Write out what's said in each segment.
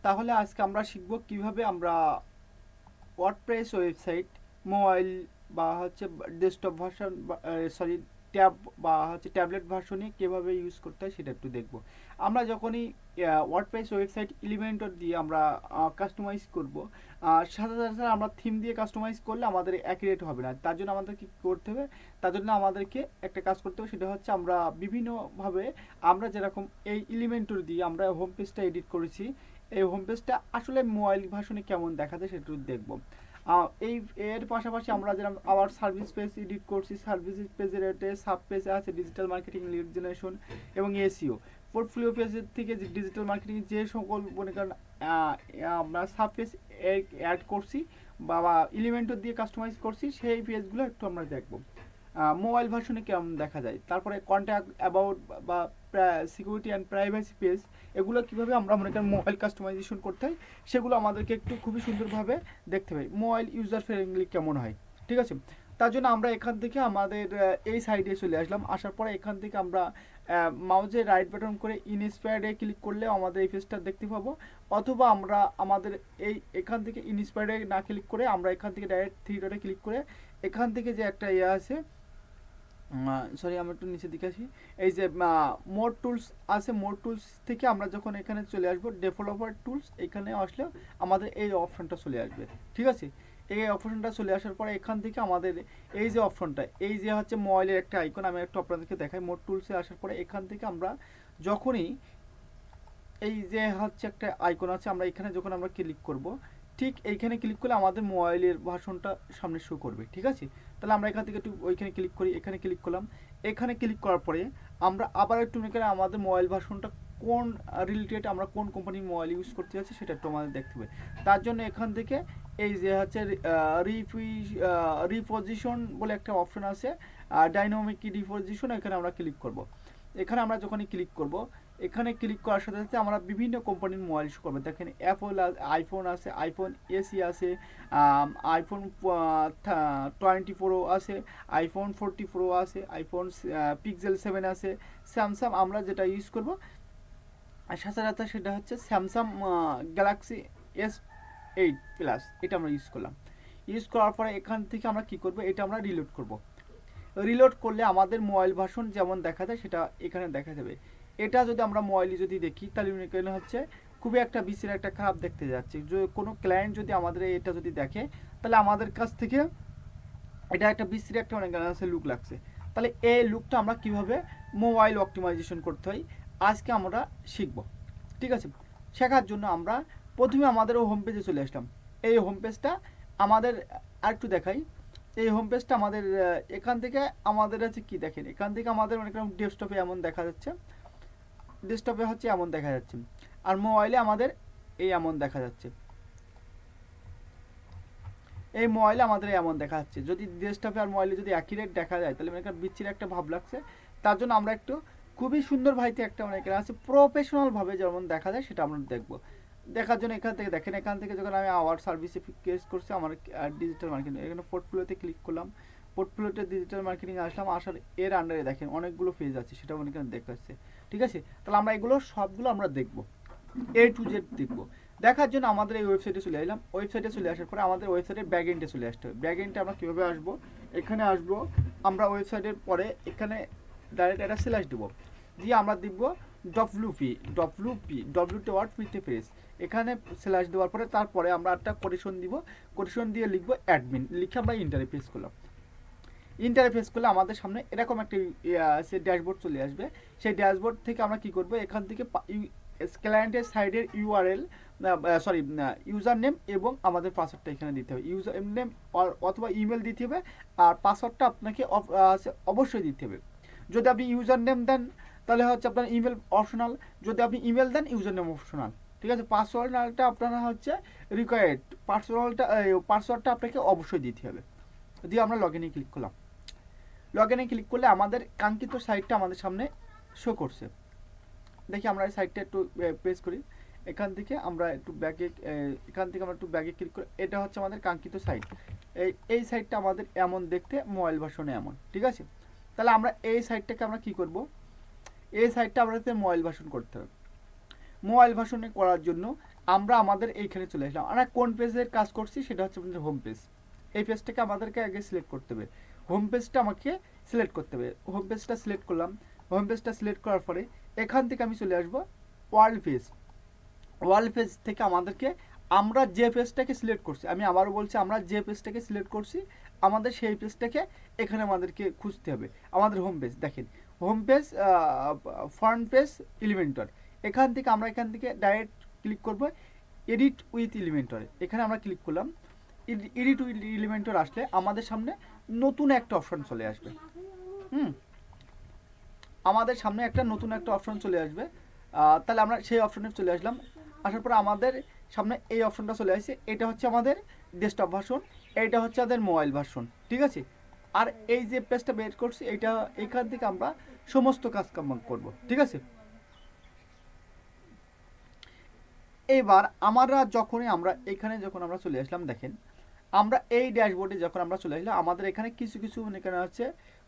তাহলে আজকে আমরা শিখব কিভাবে আমরা ওয়ার্ডপ্রেস ওয়েবসাইট মোবাইল বা হচ্ছে ডেস্কটপ ভার্সন, সরি, ট্যাব বা হচ্ছে ট্যাবলেট ভার্সনে কীভাবে ইউজ করতে হয় সেটা একটু দেখব। আমরা যখনই ওয়ার্ডপ্রেস ওয়েবসাইট এলিমেন্টর দিয়ে আমরা কাস্টমাইজ করব, সাথে সাথে আমরা থিম দিয়ে কাস্টমাইজ করলে আমাদের অ্যাকুরেট হবে না। তার জন্য আমাদের কী করতে হবে? তার জন্য আমাদেরকে একটা কাজ করতে হবে, সেটা হচ্ছে আমরা বিভিন্নভাবে আমরা যেরকম এই এলিমেন্টর দিয়ে আমরা হোম পেজটা এডিট করেছি, এই হোম পেজটা আসলে মোবাইল ভার্সনে কেমন দেখা যায় সেটা দেখব। এই এর পাশাপাশি আমরা যেরকম আবার সার্ভিস পেজ এডিট করছি, সার্ভিস পেজের একটা সাব পেজ আছে ডিজিটাল মার্কেটিং, লিড জেনারেশন এবং এসইও। পোর্টফোলিও পেজের থেকে যে ডিজিটাল মার্কেটিং যে সকল মনে করেন আমরা সাব পেজ অ্যাড করছি বা এলিমেন্টর দিয়ে কাস্টমাইজ করছি, সেই পেজগুলো একটু আমরা দেখব মোবাইল ভার্সনে কেমন দেখা যায়। তারপরে কন্ট্যাক্ট অ্যাবাউট বা সিকিউরিটি অ্যান্ড প্রাইভেসি পেজ, এগুলো কীভাবে আমরা মনে করেন মোবাইল কাস্টমাইজেশন করতে হয় সেগুলো আমাদেরকে একটু খুবই সুন্দরভাবে দেখতে হবে মোবাইল ইউজার ফ্রেন্ডলি কেমন হয়। ঠিক আছে, তার জন্য আমরা এখান থেকে আমাদের এই সাইডে চলে আসলাম। আসার পরে এখান থেকে আমরা মাউজে রাইট বাটন করে ইনস্পায়ার্ডে ক্লিক করলে আমাদের এই পেজটা দেখতে পাবো, অথবা আমরা আমাদের এখান থেকে ইনস্পায়ার্ডে না ক্লিক করে আমরা এখান থেকে ডাইরেক্ট থ্রি ডটে ক্লিক করে এখান থেকে যে একটা আছে, সরি আমি একটু নিচে দিকে আসি, এই যে মোর টুলস আছে, মোর টুলস থেকে আমরা যখন এখানে চলে আসবো ডেভেলপার টুলস, এখানে আসলে আমাদের এই অপশনটা চলে আসবে। ঠিক আছে, এই অপশনটা চলে আসার পরে এখান থেকে আমাদের এই যে অপশনটা, এই যে হচ্ছে মোবাইলের একটা আইকন, আমি একটু আপনাদেরকে দেখাই। মোর টুলসে আসার পরে এখান থেকে আমরা যখনই এই যে হচ্ছে একটা আইকন আছে, আমরা এখানে যখন আমরা ক্লিক করব, ঠিক এইখানে ক্লিক করলে আমাদের মোবাইলের ভার্সনটা সামনে শো করবে। ঠিক আছে, তাহলে আমরা এখান থেকে একটু ওইখানে ক্লিক করি, এখানে ক্লিক করলাম। এখানে ক্লিক করার পরে আমরা আবার একটু মনে করি আমাদের মোবাইল ভার্সনটা কোন রিলেটেড, আমরা কোন কোম্পানির মোবাইল ইউজ করতে যাচ্ছি সেটা একটু আমাদের দেখতে হবে। তার জন্য এখান থেকে এই যে হচ্ছে রিপোজিশন বলে একটা অপশন আছে, ডাইনামিক রিপোজিশন, এখানে আমরা ক্লিক করব। এখানে আমরা যখনই ক্লিক করব, এখানে ক্লিক করার সাথে সাথে আমরা বিভিন্ন কোম্পানির মোবাইল শো করবে। দেখেন অ্যাপল আইফোন আছে, আইফোন এসি আছে, আইফোন 20 প্রো আছে, আইফোন 40 প্রো আছে, আইফোন পিক্সেল 7 আছে, স্যামসাং আমরা যেটা ইউজ করব সচরাচর সেটা হচ্ছে স্যামসাং গ্যালাক্সি S8 প্লাস, এটা আমরা ইউজ করলাম। ইউজ করার পরে এখান থেকে আমরা কি করব, এটা আমরা রিলোড করব। রিলোড করলে আমাদের মোবাইল ভার্সন যেমন দেখা যায় সেটা এখানে দেখা যাবে। এটা যদি আমরা মোবাইলে যদি দেখি তাহলে মনে হচ্ছে খুবই একটা বিশ্রী একটা খারাপ দেখতে যাচ্ছে। কোনো ক্লায়েন্ট যদি আমাদের এটা যদি দেখে তাহলে আমাদের কাছ থেকে এটা একটা বিশ্রী একটা অনেক লুক লাগছে। তাহলে এই লুকটা আমরা কিভাবে মোবাইল অপটিমাইজেশন করতে হয় আজকে আমরা শিখব। ঠিক আছে, শেখার জন্য আমরা প্রথমে আমাদের হোম পেজে চলে আসলাম। এই হোম পেজটা আমাদের আরেকটু দেখাই। এই হোম পেজটা আমাদের এখান থেকে আমাদের হচ্ছে কি দেখেন, এখান থেকে আমাদের অনেক রকম ডেস্কটপে এমন দেখা যাচ্ছে, ডেস্কটপে হচ্ছে এমন দেখা যাচ্ছে, আর মোবাইলে আমাদের এই এমন দেখা যাচ্ছে। এই মোবাইলে আমাদের এমন দেখা যাচ্ছে। যদি ডেস্কটপে আর মোবাইলে যদি একই রেট দেখা যায় তাহলে মনে করেন বিচ্ছির একটা ভাব লাগছে। তার জন্য আমরা একটু খুবই সুন্দর ভাইতে একটা অনেক আছে প্রফেশনালভাবে যেমন দেখা যায় সেটা আমরা দেখব। দেখার জন্য এখান থেকে দেখেন, এখান থেকে যখন আমি আওয়ার সার্ভিসে কেস করছি আমার ডিজিটাল মার্কেটিং, এখানে পোর্টফোলিওতে ক্লিক করলাম, পোর্টফোলিওতে ডিজিটাল মার্কেটিং আসলাম, আসার এর আন্ডারে দেখেন অনেকগুলো পেজ আছে, সেটা মনে করেন দেখাচ্ছে। ঠিক আছে, তাহলে আমরা এগুলো সবগুলো আমরা দেখব, A to Z দেখব। দেখার জন্য আমাদের এই ওয়েবসাইটে চলে এলাম। ওয়েবসাইটে চলে আসার পরে আমাদের ওয়েবসাইটের ব্যাক এন্ডে চলে আসতে হবে। ব্যাক এন্ডে আমরা কীভাবে আসবো, এখানে আসবো আমরা ওয়েবসাইটের পরে এখানে ডাইরেক্ট একটা স্ল্যাশ দেবো, দিয়ে আমরা দিব ডব্লিউপি ওয়ার্ড উইথ পেজ, এখানে স্ল্যাশ দেওয়ার পরে তারপরে আমরা একটা কোটেশন দিব, কোটেশন দিয়ে লিখবো অ্যাডমিন, লিখে আমরা ইন্টারে পেজ করলাম। ইন্টারে পেজ করলে আমাদের সামনে এরকম একটা সে ড্যাশবোর্ড চলে আসবে। সেই ড্যাশবোর্ড থেকে আমরা কি করবো, এখান থেকে ক্লায়েন্টের সাইডের ইউআরএল, সরি, ইউজার নেম এবং আমাদের পাসওয়ার্ডটা এখানে দিতে হবে। ইউজার নেম অথবা ইমেল দিতে হবে, আর পাসওয়ার্ডটা আপনাকে অবশ্যই দিতে হবে। যদি আপনি ইউজার নেম দেন তাহলে হচ্ছে আপনার ইমেল অপশনাল, যদি আপনি ইমেল দেন ইউজার নেম অপশনাল। ঠিক আছে, পাসওয়ার্ডটা আপনারা হচ্ছে রিকোয়ার্ড, পাসওয়ার্ডটা আপনাকে অবশ্যই দিতে হবে। দিয়ে আমরা লগ ইনে ক্লিক করলাম। লগ ইনে ক্লিক করলে আমাদের কাঙ্ক্ষিত সাইটটা আমাদের সামনে শো করছে। দেখি আমরা এই সাইটটা একটু প্রেস করি, এখান থেকে আমরা একটু ব্যাকে, এখান থেকে আমরা একটু ব্যাকে ক্লিক করি, এটা হচ্ছে আমাদের কাঙ্ক্ষিত সাইট। এই সাইটটা আমাদের এমন দেখতে, মোবাইল ভার্সনে এমন। ঠিক আছে, তাহলে আমরা এই সাইটটাকে আমরা কি করব, এই সাইটটা আমাদের মোবাইল ভার্সন করতে হবে। মোবাইল ভার্সনে করার জন্য আমরা আমাদের এইখানে চলে আসলাম। আমরা কোন পেজের কাজ করছি সেটা হচ্ছে আমাদের হোম পেজ। এই পেজটাকে আমাদেরকে আগে সিলেক্ট করতে হবে। হোম পেজটা আমাকে সিলেক্ট করতে হবে। হোম পেজটা সিলেক্ট করলাম। হোম পেজটা সিলেক্ট করার পরে এখান থেকে আমি চলে আসবো ওয়ার্ল্ড পেজ। ওয়ার্ল্ড পেজ থেকে আমাদেরকে আমরা যে পেজটাকে সিলেক্ট করছি, আমি আবারও বলছি, আমরা যে পেজটাকে সিলেক্ট করছি আমাদের সেই পেজটাকে এখানে আমাদেরকে খুঁজতে হবে। আমাদের হোম পেজ দেখেন, home page, front page, Elementor. এখান থেকে আমরা এখান থেকে ডাইরেক্ট ক্লিক করব এডিট উইথ এলিমেন্টরে। এখানে আমরা ক্লিক করলাম। এডিট উইথ এলিমেন্টর আসলে আমাদের সামনে নতুন একটা অপশন চলে আসবে। আমাদের সামনে একটা নতুন একটা অপশন চলে আসবে। তাহলে আমরা সেই অপশনে চলে আসলাম। আসার পরে আমাদের সামনে এই অপশনটা চলে আসছে। এটা হচ্ছে আমাদের ডেস্কটপ ভার্সন, এইটা হচ্ছে আমাদের মোবাইল ভার্সন, ঠিক আছে। আর এই যে পেজটা বের করছি এইটা, এখান থেকে আমরা সমস্ত কাজ কাম করব, ঠিক আছে। এবার আমরা এখানে যখন আমরা চলে আসলাম, দেখেন আমরা এই ড্যাশবোর্ডে যখন আমরা চলে আসলাম, আমাদের এখানে কিছু এখানে হচ্ছে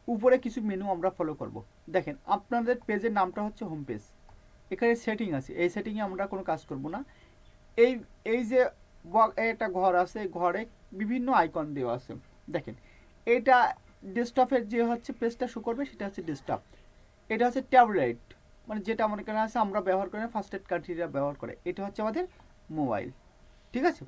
উপরে কিছু মেনু আমরা ফলো করব। দেখেন আপনাদের পেজের নামটা হচ্ছে হোম পেজ। এখানে সেটিং আছে, এই সেটিংয়ে আমরা কোনো কাজ করব না। এই এই যে একটা ঘর আছে, ঘরে বিভিন্ন আইকন দেওয়া আছে। দেখেন এটা ডেস্কটপের যে হচ্ছে পেজটা শো করবে সেটা হচ্ছে ডেস্কটপ। এটা হচ্ছে ট্যাবলেট, মানে যেটা আমার এখানে আছে আমরা ব্যবহার করি, ফার্স্ট এড কান্ট্রিরা ব্যবহার করে। এটা হচ্ছে আমাদের মোবাইল, ঠিক আছে।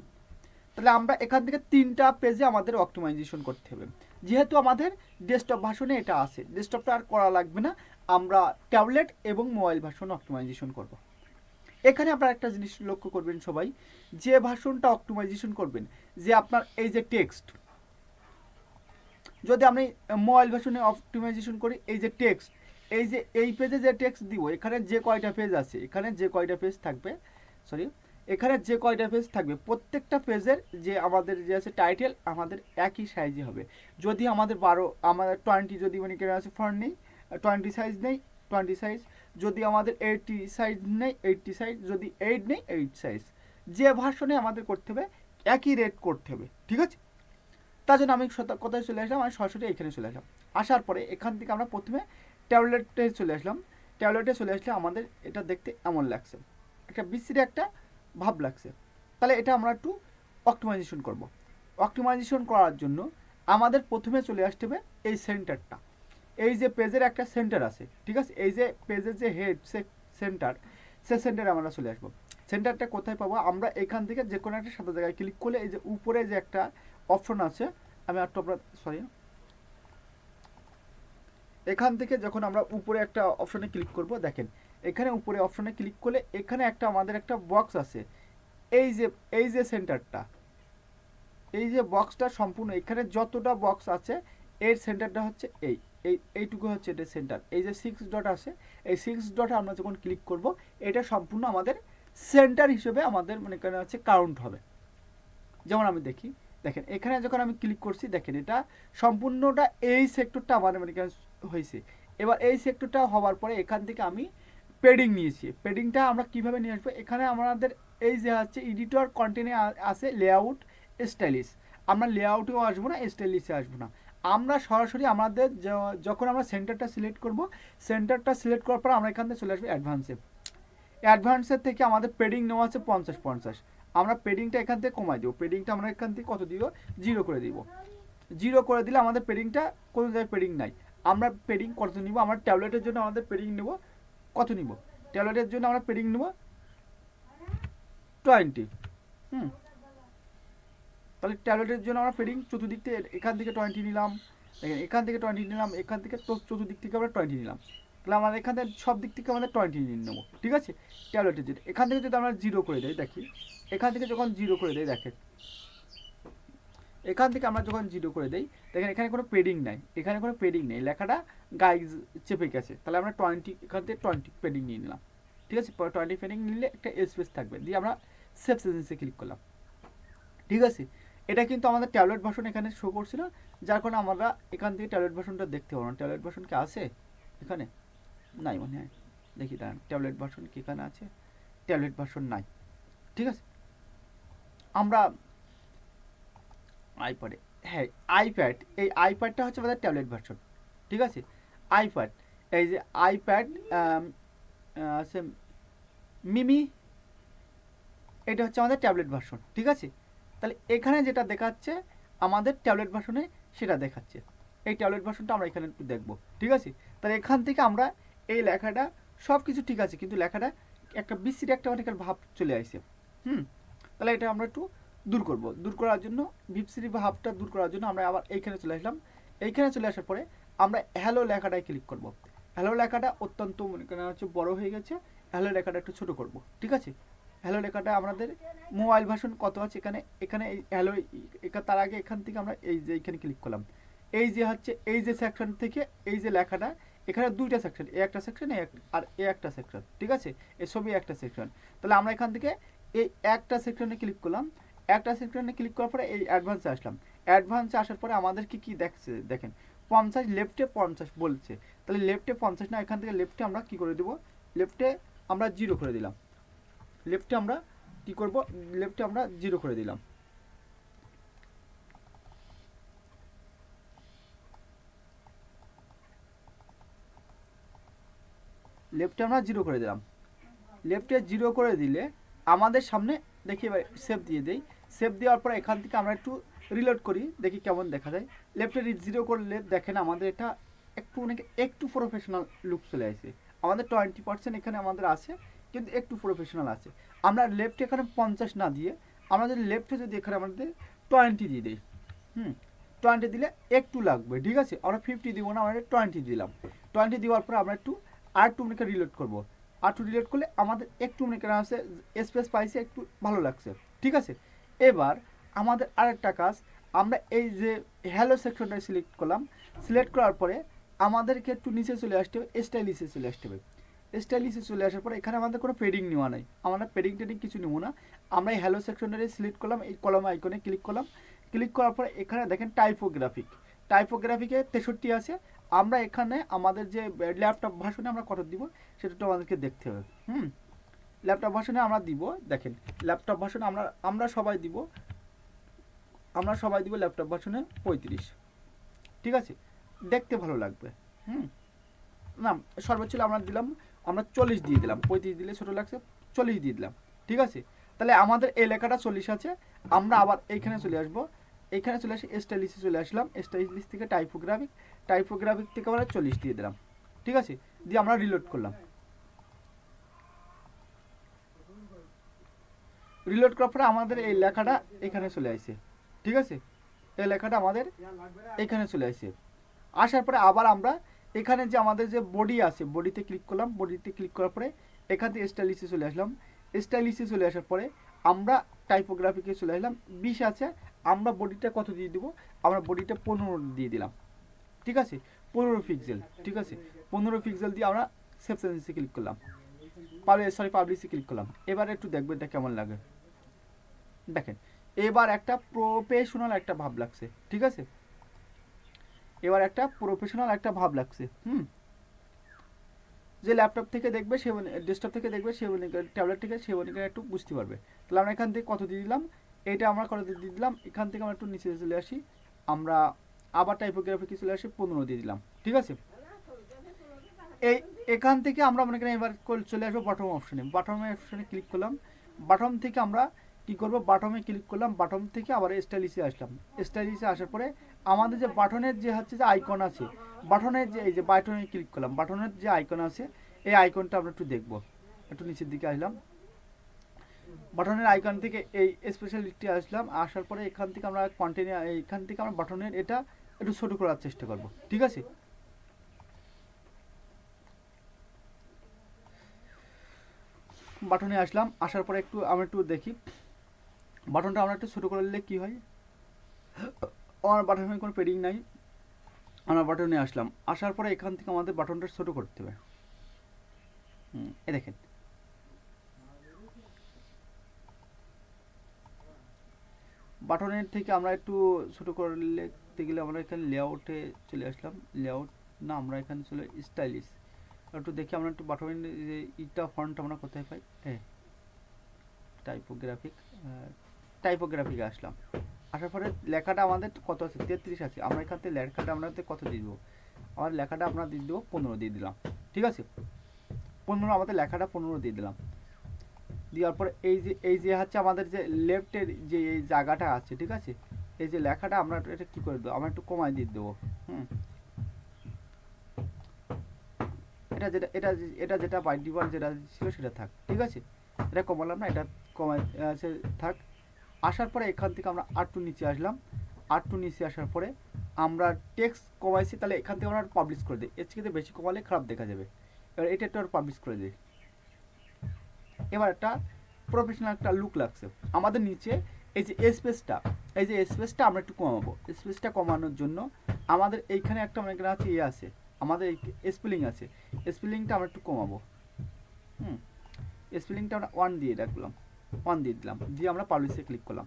তাহলে আমরা এখান থেকে 3টা পেজে আমাদের অপটিমাইজেশন করতে হবে। যেহেতু আমাদের ডেস্কটপ ভার্সনে এটা আছে, ডেস্কটপটা আর করা লাগবে না, আমরা ট্যাবলেট এবং মোবাইল ভার্সন অপটিমাইজেশন করব। এখানে আপনারা একটা জিনিস লক্ষ্য করবেন সবাই, যে ভার্সনটা অপটিমাইজেশন করবেন, যে আপনার এই যে টেক্সট, যদি আমি মোবাইল ভার্সনে অপটিমাইজেশন করি, এই যে টেক্সট, এই যে এই পেজে যে টেক্সট দিব, এখানে যে কয়টা পেজ আছে, এখানে যে কয়টা পেজ থাকবে, সরি, এখানে যে কয়টা পেজ থাকবে প্রত্যেকটা পেজের যে আমাদের যে আছে টাইটেল আমাদের একই সাইজে হবে। যদি আমাদের 20 যদি মানে কেন আছে ফন্ট নেই, 20 সাইজ নেই 20 সাইজ, যদি আমাদের 80 সাইজ নেই 80 সাইজ, যদি 8 নেই 8 সাইজ, যে ভার্সনে আমাদের করতে হবে একই রেট করতে হবে, ঠিক আছে। তার জন্য আমি কোথায় চলে আসলাম, আমি সরাসরি এখানে চলে আসলাম। আসার পরে এখান থেকে আমরা প্রথমে ট্যাবলেটে চলে আসলাম। ট্যাবলেটে চলে আসলে আমাদের এটা দেখতে এমন লাগছে, একটা বিশ্রী একটা ভাব লাগছে। তাহলে এটা আমরা একটু অপটিমাইজেশন করব। অপটিমাইজেশন করার জন্য আমাদের প্রথমে চলে আসতে হবে এই সেন্টারটা। এই যে পেজের একটা সেন্টার আছে, ঠিক আছে, এই যে পেজের যে হেড সেন্টার, সে সেন্টারে আমরা চলে আসবো। সেন্টারটা কোথায় পাবো, আমরা এখান থেকে যে কোনো একটা সাদা জায়গায় ক্লিক করলে এই যে উপরে যে একটা অপশন আছে, আমি একটু আপনার সরি, এখান থেকে যখন আমরা উপরে একটা অপশনে ক্লিক করব, দেখেন এখানে উপরে অপশনে ক্লিক করলে এখানে একটা আমাদের একটা বক্স আছে। এই যে সেন্টারটা, এই যে বক্সটা সম্পূর্ণ এখানে যতটা বক্স আছে এর সেন্টারটা হচ্ছে এইটুকু হচ্ছে এটা সেন্টার। এই যে 6 ডট আছে, এই 6 ডটে আমরা যখন ক্লিক করব এটা সম্পূর্ণ আমাদের সেন্টার হিসেবে আমাদের মানে এখানে হচ্ছে কাউন্ট হবে। যেমন আমি দেখি, দেখেন এখানে যখন আমি ক্লিক করছি, দেখেন এটা সম্পূর্ণটা এই সেক্টরটা আমার মানে হয়েছে। এবার এই সেক্টরটা হওয়ার পরে এখান থেকে আমি পেডিং নিয়েছি। পেডিংটা আমরা কিভাবে নিয়ে আসবো, এখানে আমাদের এই যে হচ্ছে এডিটর কন্টেন্টে আছে লেআউট স্টাইলিশ, আমরা লেআউটেও আসবো না, স্টাইলিশে আসবো না, আমরা সরাসরি আমাদের যখন আমরা সেন্টারটা সিলেক্ট করব, সেন্টারটা সিলেক্ট করার পর আমরা এখান থেকে চলে আসবো অ্যাডভান্সে। অ্যাডভান্সের থেকে আমাদের পেডিং নেওয়া আছে 50, আমরা পেডিংটা এখান থেকে কমাই দেবো। পেডিংটা আমরা এখান থেকে কত দিব, 0 করে দিব। 0 করে দিলে আমাদের পেডিংটা কোনো জায়গায় পেডিং নাই। আমরা পেডিং কত নিব, আমরা ট্যাবলেটের জন্য আমাদের পেডিং নেব কত নিব, ট্যাবলেটের জন্য আমরা পেডিং নেব 20। তাহলে ট্যাবলেটের জন্য আমরা পেডিং চতুর্দিক থেকে এখান থেকে 20 নিলাম, দেখেন এখান থেকে 20 নিলাম, এখান থেকে তো চতুর্দিক থেকে আমরা 20 নিলাম। তাহলে আমরা এখান থেকে সব দিক থেকে আমাদের 20 নিয়ে নেবো, ঠিক আছে। ট্যাবলেটের জন্য এখান থেকে যদি আমরা 0 করে দেই, দেখি এখান থেকে যখন 0 করে দেই, দেখেন এখান থেকে আমরা যখন 0 করে দেই, দেখেন এখানে কোনো পেডিং নাই, এখানে কোনো পেডিং নেই, লেখাটা গায়ে চেপে গেছে। তাহলে আমরা 20 এখান থেকে 20 পেডিং নিয়ে নিলাম, ঠিক আছে। 20 পেডিং নিলে একটা স্পেস থাকবে, দিয়ে আমরা সেভ সেটিংসে ক্লিক করলাম, ঠিক আছে। এটা কিন্তু আমাদের ট্যাবলেট ভার্সন এখানে শো করছিল, যার কারণে আমরা এখান থেকে ট্যাবলেট ভার্সনটা দেখতে পাবো না। ট্যাবলেট ভার্সন কি আছে এখানে, নাই মনে হয়, দেখি দাঁড়ান ট্যাবলেট ভার্সন কি এখানে আছে, ট্যাবলেট ভার্সন নাই, ঠিক আছে। আমরা আইপ্যাডে, হ্যাঁ আইপ্যাড, এই আইপ্যাডটা হচ্ছে আমাদের ট্যাবলেট ভার্সন, ঠিক আছে। আইপ্যাড, এই যে আইপ্যাড আছে মিমি, এটা হচ্ছে আমাদের ট্যাবলেট ভার্সন, ঠিক আছে। তাহলে এখানে যেটা দেখাচ্ছে আমাদের ট্যাবলেট ভার্সনে সেটা দেখাচ্ছে। এই ট্যাবলেট ভার্সনটা আমরা এখানে একটু দেখব, ঠিক আছে। তাহলে এখান থেকে আমরা এই লেখাটা সব কিছু ঠিক আছে, কিন্তু লেখাটা একটা বিচ্ছিরি একটা অনেকের ভাব চলে আসছে। তাহলে এটা আমরা একটু দূর করব। দূর করার জন্য বিচ্ছিরি ভাবটা দূর করার জন্য আমরা আবার এইখানে চলে আসলাম। এইখানে চলে আসার পরে আমরা হ্যালো লেখাটায় ক্লিক করব। হ্যালো লেখাটা অত্যন্ত মনে করেন হচ্ছে বড় হয়ে গেছে, হ্যালো লেখাটা একটু ছোট করব, ঠিক আছে। হ্যালো লেখাটা আমাদের মোবাইল ভার্সন কত আছে এখানে, এখানে এই হ্যালো, তার আগে এখান থেকে আমরা এই যে এখানে ক্লিক করলাম। এই যে হচ্ছে এই যে সেকশন থেকে এই যে লেখাটা, এখানে দুইটা সেকশন, এ একটা সেকশন আর এ একটা সেকশন, ঠিক আছে। এই সবই একটা সেকশন। তাহলে আমরা এখান থেকে এই একটা সেকশনে ক্লিক করলাম। একটা সেকশনে ক্লিক করার পরে এই অ্যাডভান্সে আসলাম। অ্যাডভান্সে আসার পরে আমাদেরকে কি দেখছে দেখেন, 50 লেফটে 50 বলছে। তাহলে লেফটে 50 না, এখান থেকে লেফটে আমরা কি করে দেবো, লেফটে আমরা 0 করে দিলাম। লেফটে আমরা কি করব, লেফটে আমরা 0 করে দিলাম। লেফটে আমরা 0 করে দিলাম। লেফটে 0 করে দিলে আমাদের সামনে দেখি, এবার সেভ দিয়ে দেই। সেভ দেওয়ার পরে এখান থেকে আমরা একটু রিলোড করি, দেখি কেমন দেখা যায়। লেফটে 0 করলে দেখেন আমাদের এটা একটু অনেক একটু প্রফেশনাল লুক চলে আসে। আমাদের 20% এখানে আমাদের আছে, কিন্তু একটু প্রফেশনাল আছে। আমরা লেফটে এখানে 50 না দিয়ে আমরা যদি লেফটে যদি এখানে আমাদের 20 দিয়ে দিই, 20 দিলে একটু লাগবে, ঠিক আছে। আমরা 50 দিব না, আমরা 20 দিলাম। 20 দেওয়ার পরে আমরা একটু আর টু মিনিটে রিলোড করবো। আর টু রিলোড করলে আমাদের একটু মনে করা আছে স্পেস পাইছে, একটু ভালো লাগছে, ঠিক আছে। এবার আমাদের আরেকটা কাজ, আমরা এই যে হ্যালো সেকশনটা সিলেক্ট করলাম। সিলেক্ট করার পরে আমাদেরকে একটু নিচে চলে আসতে হবে, স্টাইলিশে চলে আসতে হবে। স্টাইলিশে চলে আসার পরে এখানে আমাদের কোনো পেডিং নেওয়া নাই, আমরা পেডিং টেডিং কিছু নেব না। আমরা এই হ্যালো সেকশনটারে সিলেক্ট করলাম, এই কলম আইকনে ক্লিক করলাম। ক্লিক করার পরে এখানে দেখেন টাইপোগ্রাফিক, টাইপোগ্রাফিকে 63 আছে। আমরা এখানে আমাদের যে ল্যাপটপ ভার্সনে আমরা কত দিব সেটা তো আমাদেরকে দেখতে হবে। ল্যাপটপ ভার্সনে আমরা দিব, দেখেন ল্যাপটপ ভার্সনে আমরা সবাই দিব ল্যাপটপ ভার্সনে 35, ঠিক আছে। দেখতে ভালো লাগবে। না, সর্বোচ্চ আমরা দিলাম, আমরা 40 দিয়ে দিলাম, 35 দিলে ছোটো লাগছে, 40 দিয়ে দিলাম, ঠিক আছে। তাহলে আমাদের এই লেখাটা 40 আছে। আমরা আবার এইখানে চলে আসবো, এইখানে চলে আসি স্টাইলিশে চলে আসলাম। স্টাইলিশ থেকে টাইপোগ্রাফিক থেকে আমরা 40 দিয়ে দিলাম, ঠিক আছে। দিয়ে আমরা রিলোড করলাম। রিলোড করার পরে আমাদের এই লেখাটা এখানে চলে আসছে, ঠিক আছে। এই লেখাটা আমাদের এখানে চলে আসছে। আসার পরে আবার আমরা এখানে যে আমাদের যে বডি আছে, বডিতে ক্লিক করলাম। বডিতে ক্লিক করার পরে এখান থেকে স্টাইলিশে চলে আসলাম। স্টাইলিশে চলে আসার পরে আমরা টাইপোগ্রাফিকে চলে আসলাম। 20 আছে, আমরা বডিটা কত দিয়ে দিব, আমরা বডিটা 15 দিয়ে দিলাম, ঠিক আছে। 15 পিক্সেল, ঠিক আছে। 15 পিক্সেল দিয়ে আমরা সেভ চেঞ্জে ক্লিক করলাম, পাবলিশে ক্লিক করলাম। এবার একটু দেখবেন এটা কেমন লাগে। দেখেন এবার একটা প্রফেশনাল একটা ভাব লাগছে, ঠিক আছে। এবার একটা প্রফেশনাল একটা ভাব লাগছে। যে ল্যাপটপ থেকে দেখবে সে ডেস্কটপ থেকে দেখবে সে ট্যাবলেট থেকে সে একটু বুঝতে পারবে। তাহলে আমরা এখান থেকে কত দিয়ে দিলাম, এটা আমরা কত দিয়ে দিলাম। এখান থেকে আমরা একটু নিচে চলে আসি, আমরা আবার টাইপোগ্রাফিকে চলে আসি, 15 দিয়ে দিলাম, ঠিক আছে। এখান থেকে আমরা মনে করেন এবার চলে আসবো বটম অপশনে। বটম অপশনে ক্লিক করলাম। বটম থেকে আমরা কি করব, বাটমে ক্লিক করলাম। বাটম থেকে আবার স্টাইলিশে আসলাম। স্টাইলিশে আসার পরে আমাদের যে বাটনের যে হচ্ছে যে আইকন আছে, বাটনের যে এই যে বাটনে ক্লিক করলাম, বাটনের যে আইকন আছে এই আইকনটা আমরা একটু দেখব। একটু নিচের দিকে আসলাম, বাটনের আইকন থেকে এই স্পেশালিটি আসলাম। আসার পরে এখান থেকে আমরা কন্টিনিউ, এইখান থেকে আমরা বাটনের এটা একটু ছোটো করার চেষ্টা করব, ঠিক আছে। বাটনে আসলাম। আসার পরে আমরা একটু দেখি বাটনটা আমরা একটু ছোটো করে নিলে কী হয়। আমার বাটনে কোনো পেডিং নাই, আমরা বাটনে আসলাম। আসার পরে এখান থেকে আমাদের বাটনটা ছোটো করতে হবে। এ দেখেন বাটনের থেকে আমরা একটু ছোটো করতে গেলে আমরা এখানে লেআউটে চলে আসলাম। লেআউট না, আমরা এখানে চলে স্টাইলিশ। একটু দেখি আমরা একটু বাটনের যে ইটা ফন্ট আমরা কোথায় পাই, টাইপোগ্রাফিকে আসলাম। আসার পরে লেখাটা আমাদের কত আছে, 33 আছে। আমরা এখান থেকে লেখাটা আমরা কত দিয়ে দেবো, আমার লেখাটা আমরা দিয়ে দেবো 15 দিয়ে দিলাম, ঠিক আছে। 15 আমাদের লেখাটা 15 দিয়ে দিলাম। দেওয়ার পরে এই যে হচ্ছে আমাদের যে লেফটের যে এই জায়গাটা আছে, ঠিক আছে, এই যে লেখাটা আমরা এটা কী করে দেবো, আমরা একটু কমাই দিয়ে দেবো। হুম, এটা যেটা বাই ডিফল্ট যেটা ছিল সেটা থাক, ঠিক আছে, এটা কমালাম না, এটা কমাই থাক। আসার পরে এখান থেকে আমরা আর টু নিচে আসলাম। আর টু নিচে আসার পরে আমরা টেক্সট কমাইছি, তাহলে এখান থেকে আমরা পাবলিশ করে দিই, এর থেকে বেশি কমালে খারাপ দেখা যাবে। এবার এটা একটু পাবলিশ করে দিই। এবার একটা প্রফেশনাল একটা লুক লাগছে আমাদের নিচে। এই যে স্পেসটা আমরা একটু কমাবো। স্পেসটা কমানোর জন্য আমাদের এইখানে একটা মনে করেন আছে আছে, আমাদের স্পেলিং আছে, স্পেলিংটা আমরা একটু কমাবো। হুম, স্পেলিংটা আমরা 1 দিয়ে রাখলাম, 1 দিয়ে দিলাম, দিয়ে আমরা পাবলিশে ক্লিক করলাম।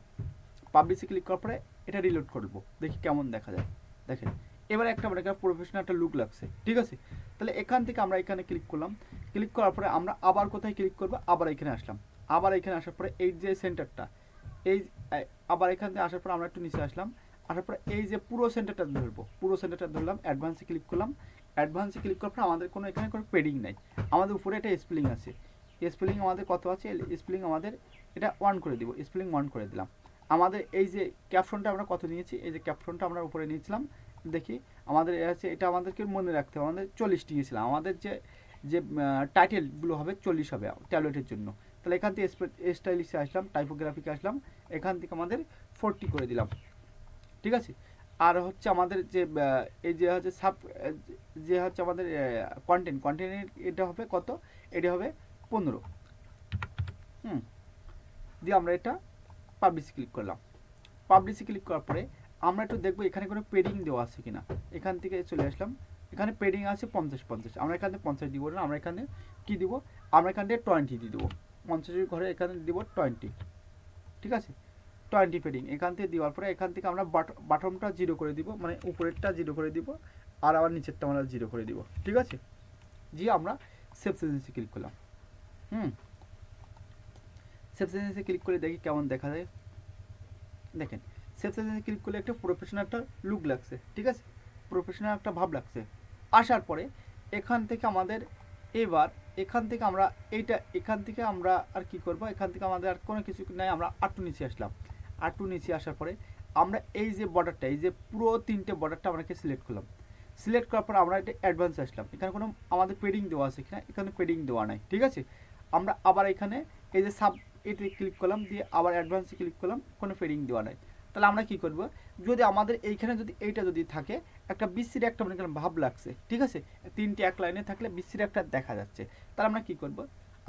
পাবলিশে ক্লিক করার পরে এটা রিলোড করবো, দেখি কেমন দেখা যায়। দেখেন এবার একটা মনে করেন প্রফেশনাল একটা লুক লাগছে, ঠিক আছে। তাহলে এখান থেকে আমরা এখানে ক্লিক করলাম। ক্লিক করার পরে আমরা আবার কোথায় ক্লিক করবো, আবার এখানে আসলাম। আবার এখানে আসার পরে এই যে সেন্টারটা, এই আবার এখান থেকে আসার পরে আমরা একটু নিচে আসলাম। আসার পরে এই যে পুরো সেন্টারটা ধরবো, পুরো সেন্টারটা ধরলাম, অ্যাডভান্সে ক্লিক করলাম। অ্যাডভান্সে ক্লিক করার পরে আমাদের কোনো এখানে কোনো পেডিং নাই, আমাদের উপরে একটা স্পেলিং আছে। স্পেলিং আমাদের কত আছে, স্পেলিং আমাদের এটা 1 করে দিব, স্পেলিং 1 করে দিলাম। আমাদের এই যে ক্যাপশনটা আমরা কত নিয়েছি, এই যে ক্যাপশনটা আমরা উপরে নিয়েছিলাম, দেখি আমাদের আছে, এটা আমাদেরকে মনে রাখতে হবে, আমাদের 40 নিয়েছিলাম। আমাদের যে যে টাইটেলগুলো হবে 40 হবে ট্যাবলেটের জন্য। তাহলে এখান থেকে স্টাইলিশে আসলাম, টাইপোগ্রাফিকে আসলাম, এখান থেকে আমাদের 40 করে দিলাম, ঠিক আছে। আর হচ্ছে আমাদের যে এই যে হচ্ছে যে হচ্ছে আমাদের কন্টেন্টের এটা হবে কত, এটা হবে 15। হুম, দিয়ে আমরা এটা পাবলিশে ক্লিক করলাম। পাবলিশে ক্লিক করার পরে আমরা একটু দেখবো এখানে কোনো পেডিং দেওয়া আছে কিনা। এখান থেকে চলে আসলাম, এখানে পেডিং আছে 50, আমরা এখানে 50 দিব না, আমরা এখানে কি দিব, আমরা এখান থেকে 20 দিয়ে দেবো। 50-এর ঘরে এখানে দিব 20, ঠিক আছে, 20 পেডিং এখান থেকে দেওয়ার পরে এখান থেকে আমরা বাটনটা 0 করে দিব, মানে উপরেরটা 0 করে দিব, আর আবার নিচেরটা আমরা 0 করে দিব, ঠিক আছে। জি, আমরা সেভ সেজেন্সি ক্লিক করলাম। হুম, সেভ সেজেন্সি ক্লিক করে দেখি কেমন দেখা যায়। দেখেন সেভ সেজেন্সি ক্লিক করলে একটা প্রফেশনাল একটা লুক লাগছে, ঠিক আছে, প্রফেশনাল একটা ভাব লাগছে। আসার পরে এখান থেকে আমাদের এবার এখান থেকে আমরা এখান থেকে আমরা আর কি করব, এখান থেকে আমাদের আর কোনো কিছু নাই, আমরা আর2 নিচে আসলাম। আর2 নিচে আসার পরে আমরা এই যে বর্ডারটা, এই যে পুরো 3টে বর্ডারটা আমরাকে সিলেক্ট করলাম। সিলেক্ট করার পর আমরা এটা অ্যাডভান্সে আসলাম, এখানে কোনো আমাদের পেডিং দেওয়া আছে কিনা, এখানে পেডিং দেওয়া নাই, ঠিক আছে। আমরা আবার এখানে এই যে সাব এটি ক্লিক করলাম, দিয়ে আবার অ্যাডভান্সে ক্লিক করলাম, কোনো পেডিং দেওয়া নাই। তাহলে আমরা কি করব, যদি আমাদের এইখানে যদি এইটা যদি থাকে, একটা বিসির একটা মনে করেন ভাব লাগছে, ঠিক আছে, 3টে এক লাইনে থাকলে বিসির একটা দেখা যাচ্ছে, তাহলে আমরা কি করব,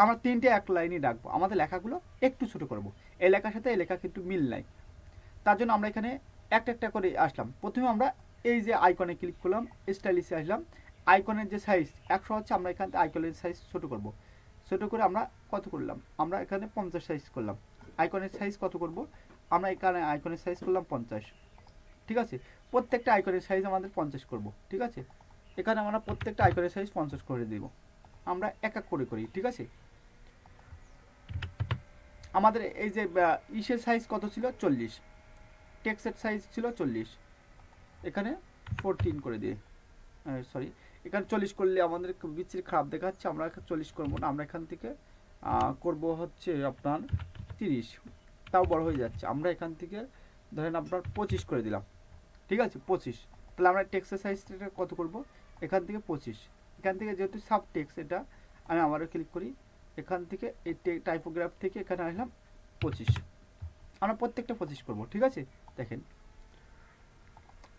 আমরা 3টে এক লাইনই রাখবো, আমাদের লেখাগুলো একটু ছোট করব। এই লেখার সাথে এই লেখা কিন্তু মিল নাই, তার জন্য আমরা এখানে একটা একটা করে আসলাম। প্রথমে আমরা এই যে আইকনে ক্লিক করলাম, স্টাইলিশে আসলাম। আইকনের যে সাইজ 100 হচ্ছে, আমরা এখান থেকে আইকনের সাইজ ছোট করব। ছোট করে আমরা কত করলাম, আমরা এখানে 50 সাইজ করলাম। আইকনের সাইজ কত করব, আমরা এখানে আইকনের সাইজ করলাম 50, ঠিক আছে। প্রত্যেকটা আইকনের সাইজ আমাদের 50 করব, ঠিক আছে। এখানে আমরা প্রত্যেকটা আইকনের সাইজ 50 করে দেব, আমরা এক এক করে করি, ঠিক আছে। আমাদের এই যে ইসের সাইজ কত ছিল, 40, টেক্সটের সাইজ ছিল 40, এখানে 14 করে দিয়ে, সরি, এখানে 40 করলে আমাদের বিচ্ছিরি খারাপ দেখাচ্ছে, আমরা 40 করবো না, আমরা এখান থেকে করব হচ্ছে আপনার 30, তাও বড় হয়ে যাচ্ছে। আমরা এখান থেকে ধরেন আপনার 25 করে দিলাম, ঠিক আছে, 25। তাহলে আমরা টেক্সটের সাইজটা কত করব, এখান থেকে 25। এখান থেকে যেহেতু সাব টেক্সট, এটা আমি আবারও ক্লিক করি, এখান থেকে এই টাইপোগ্রাফ থেকে এখানে আসলাম 25, আমরা প্রত্যেকটা 25 করব, ঠিক আছে। দেখেন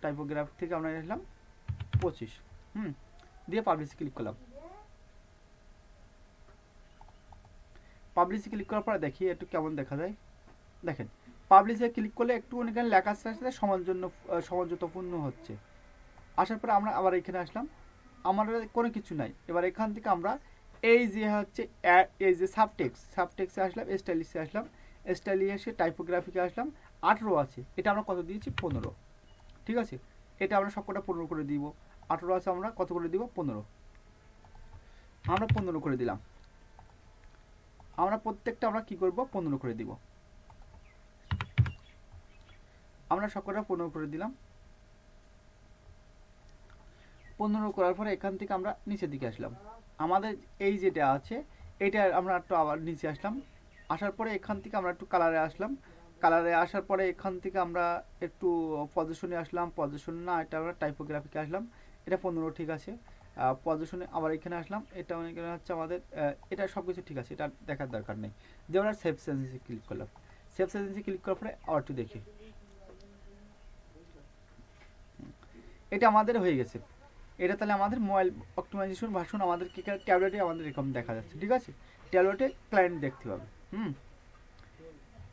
টাইপোগ্রাফ থেকে আমরা আসলাম 25, দিয়ে পাবলিশে ক্লিক করলাম। পাবলিশে ক্লিক করার পরে দেখি একটু কেমন দেখা যায়। দেখেন পাবলিশে ক্লিক করলে একটু এখানে লেখার সাথে সমাজতপূর্ণ হচ্ছে। আসার পরে আমরা আবার এখানে আসলাম, আমাদের কোনো কিছু নাই। এবার এখান থেকে আমরা এই যে হচ্ছে এই যে সাবটেক্সে আসলাম, স্টাইলিশে আসলাম, স্টাইলিশে টাইপোগ্রাফিকে আসলাম, 18 আছে, এটা আমরা কত দিয়েছি, 15, ঠিক আছে। এটা আমরা সবকটা 15 করে দিব। 18 আছে, আমরা কত করে দিব, 15, আমরা 15 করে দিলাম। আমরা প্রত্যেকটা আমরা কি করব, 15 করে দিব, আমরা সবকটা 15 করে দিলাম। 15 করার পরে এখান থেকে আমরা নিচের দিকে আসলাম, আমাদের এই যেটা আছে এটা আমরা একটু আবার নিচে আসলাম, আসার পরে এখান থেকে আমরা একটু কালারে আসলাম, কালারে আসার পরে এখান থেকে আমরা একটু পজিশনে আসলাম, পজিশন না এটা আমরা টাইপোগ্রাফিকে আসলাম, এটা 15 ঠিক আছে। পজিশনে আবার এখানে আসলাম, এটা অনেক হচ্ছে আমাদের এটা সব কিছু ঠিক আছে, এটা দেখার দরকার নেই। যে আমরা সেভ সেন্সে ক্লিক করলাম, সেভ সেন্সে ক্লিক করার পরে আবার একটু দেখি, এটা আমাদের হয়ে গেছে। এটা তাহলে আমাদের মোবাইল অপটিমাইজেশন ভার্সন আমাদের কি ট্যাবলেটে আমাদের এরকম দেখা যাচ্ছে, ঠিক আছে। ট্যাবলেটে ক্লায়েন্ট দেখতে হবে,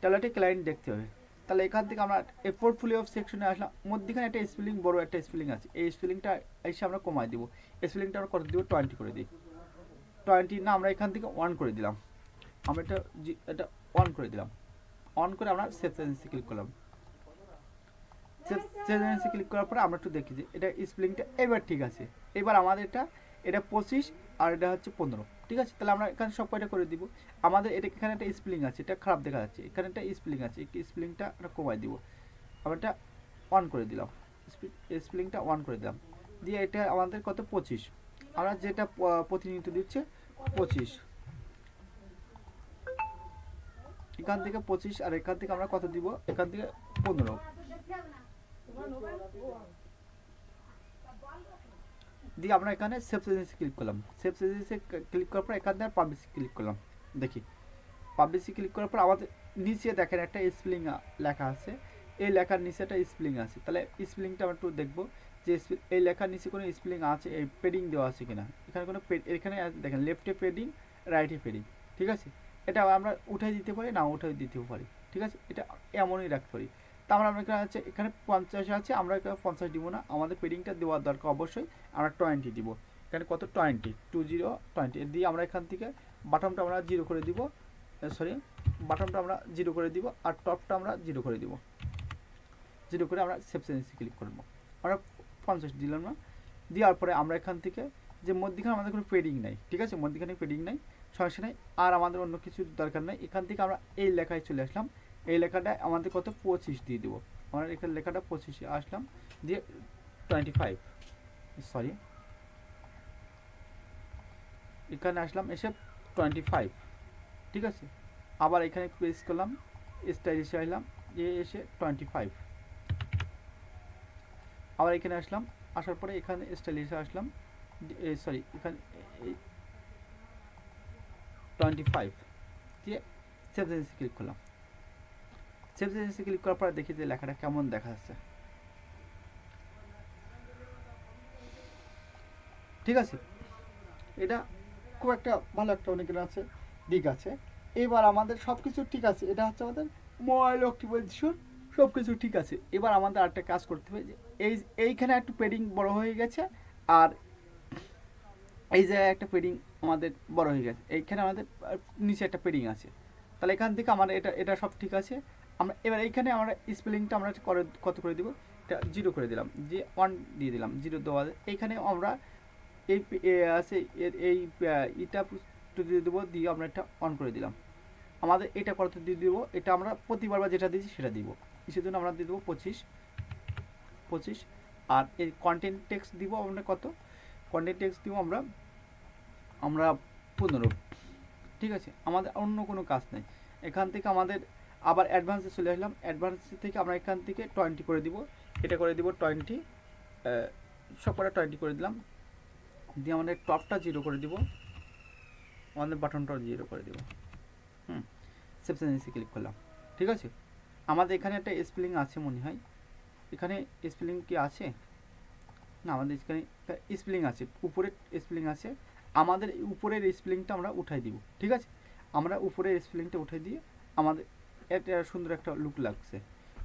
ট্যাবলেটে ক্লায়েন্ট দেখতে হবে। তাহলে এখান থেকে আমরা এই পোর্টফোলিও সেকশনে আসলাম, মধ্যখানে একটা স্পেলিং বড় একটা স্পেলিং আছে, এই স্পেলিংটা এসে আমরা কমাই দিব, স্পেলিংটা আমরা কত দিব 20 করে দিই, 20 না আমরা এখান থেকে 1 করে দিলাম, আমরা এটা 1 করে দিলাম, অন করে আমরা সেভ সেন্সে ক্লিক করলাম। সেভ সেন্সে ক্লিক করার পরে আমরা একটু দেখি যে এটা স্পেলিংটা এবার ঠিক আছে। এবার আমাদের এটা 25 আর এটা হচ্ছে 15, ঠিক আছে। তাহলে আমরা এখানে সব কয়টা করে দিব, আমাদের এটা এখানে একটা স্পেলিং আছে, এটা খারাপ দেখা যাচ্ছে, এখানে একটা স্পেলিং আছে, এই স্পেলিংটা আমরা কমাই দিব, আমরা এটা অন করে দিলাম, স্পেলিংটা অন করে দিলাম, দিয়ে এটা আমাদের কত 25, আমরা যেটা প্রতিনিধিত্ব দিচ্ছে 25, এখান থেকে 25 আর এখান থেকে আমরা কত দিব, এখান থেকে 15 দিয়ে আমরা এখানে সেভ সেন্সে ক্লিক করলাম, সেভ সেন্সে ক্লিক করার পর এখান থেকে পাবলিশে ক্লিক করলাম। দেখি পাবলিশে ক্লিক করার পর আমাদের নিচে দেখেন একটা স্পেলিং লেখা আছে, এই লেখার নিচে একটা স্পেলিং আছে, তাহলে স্পেলিংটা আমরা একটু দেখবো যে এই লেখার নিচে কোনো স্পেলিং আছে, এই পেডিং দেওয়া আছে কিনা, এখানে কোনো এখানে দেখেন লেফটে পেডিং রাইটে পেডিং, ঠিক আছে। এটা আমরা উঠাই দিতে পারি, না উঠাই দিতেও পারি, ঠিক আছে, এটা এমনই রাখতে পারি। তা আমরা এখানে আছে, এখানে 50 আছে, আমরা এখানে 50 দিব না, আমাদের পেডিংটা দেওয়ার দরকার অবশ্যই, আমরা 20 দিব, এখানে কত 20 দিয়ে আমরা এখান থেকে বাটনটা আমরা 0 করে দিব, সরি বাটনটা আমরা 0 করে দিব আর টপটা আমরা 0 করে দিব, 0 করে আমরা সেভ সেন্সে ক্লিক করব, আমরা 50 দিলাম না, দেওয়ার পরে আমরা এখান থেকে যে মধ্যখানে আমাদের কোনো পেডিং নাই, ঠিক আছে, মধ্যখানে পেডিং নাই, সমস্যা নেই, আর আমাদের অন্য কিছু দরকার নাই, এখান থেকে আমরা এই লেখায় চলে আসলাম, এই লেখাটা আমাদের কত 25 দিয়ে দেবো, আমরা এখানে লেখাটা 25 আসলাম, দিয়ে 25 সরি এখানে আসলাম, এসে 25, ঠিক আছে। আবার এখানে প্রেস করলাম, স্টাইলিশে আসলাম, দিয়ে এসে 25, আবার এখানে আসলাম, আসার পরে এখানে স্টাইলিশে আসলাম, সরি এখানে 25 দিয়ে সেভ সেন্সে ক্লিক করলাম, সেভ সেন্সে ক্লিক করার পরে দেখি যে লেখাটা কেমন দেখা যাচ্ছে, ঠিক আছে। এটা খুব একটা ভালো একটা অনেকের আছে দিক আছে। এবার আমাদের সব কিছু ঠিক আছে, এটা হচ্ছে আমাদের মোবাইল অপটিমাইজেশন, সব কিছু ঠিক আছে। এবার আমাদের আরেকটা কাজ করতে হবে যে এইখানে একটু পেডিং বড় হয়ে গেছে, আর এই জায়গায় একটা পেডিং আমাদের বড় হয়ে গেছে, এইখানে আমাদের নিচে একটা পেডিং আছে, তাহলে এখান থেকে আমাদের এটা সব ঠিক আছে। আমরা এবার এইখানে আমরা স্পেলিংটা আমরা কত করে দিব, এটা 0 করে দিলাম, যে 1 দিয়ে দিলাম, 0 দেওয়া, এইখানে আমরা এই আছে এই এটা দিয়ে দেবো, দিয়ে আমরা এটা অন করে দিলাম, আমাদের এটা কত দিয়ে দেবো, এটা আমরা প্রতিবার যেটা দিয়েছি সেটা দিব, কিসের জন্য আমরা দিয়ে দেবো 25, আর এই কন্টেন্ট টেক্সট দিব আমরা কত, কন্টেন্ট টেক্সট দিব আমরা 15, ঠিক আছে। আমাদের অন্য কোনো কাজ নেই, এখান থেকে আমাদের আবার অ্যাডভান্সে চলে আসলাম, অ্যাডভান্স থেকে আমরা এখান থেকে 20 করে দিব, এটা করে দিব 20, সব কটা 20 করে দিলাম, দিয়ে আমাদের টপটা 0 করে দিব, আমাদের বাটনটাও 0 করে দিব, সেভ সেন্সে ক্লিক করলাম, ঠিক আছে। আমাদের এখানে একটা স্পেলিং আছে মনে হয়, এখানে স্পেলিং কি আছে না, আমাদের এখানে স্পেলিং আছে, উপরের স্পেলিং আছে, আমাদের উপরের স্পেলিংটা আমরা উঠাই দিব, ঠিক আছে। আমরা উপরের স্পেলিংটা উঠাই দিয়ে আমাদের এটা সুন্দর একটা লুক লাগছে,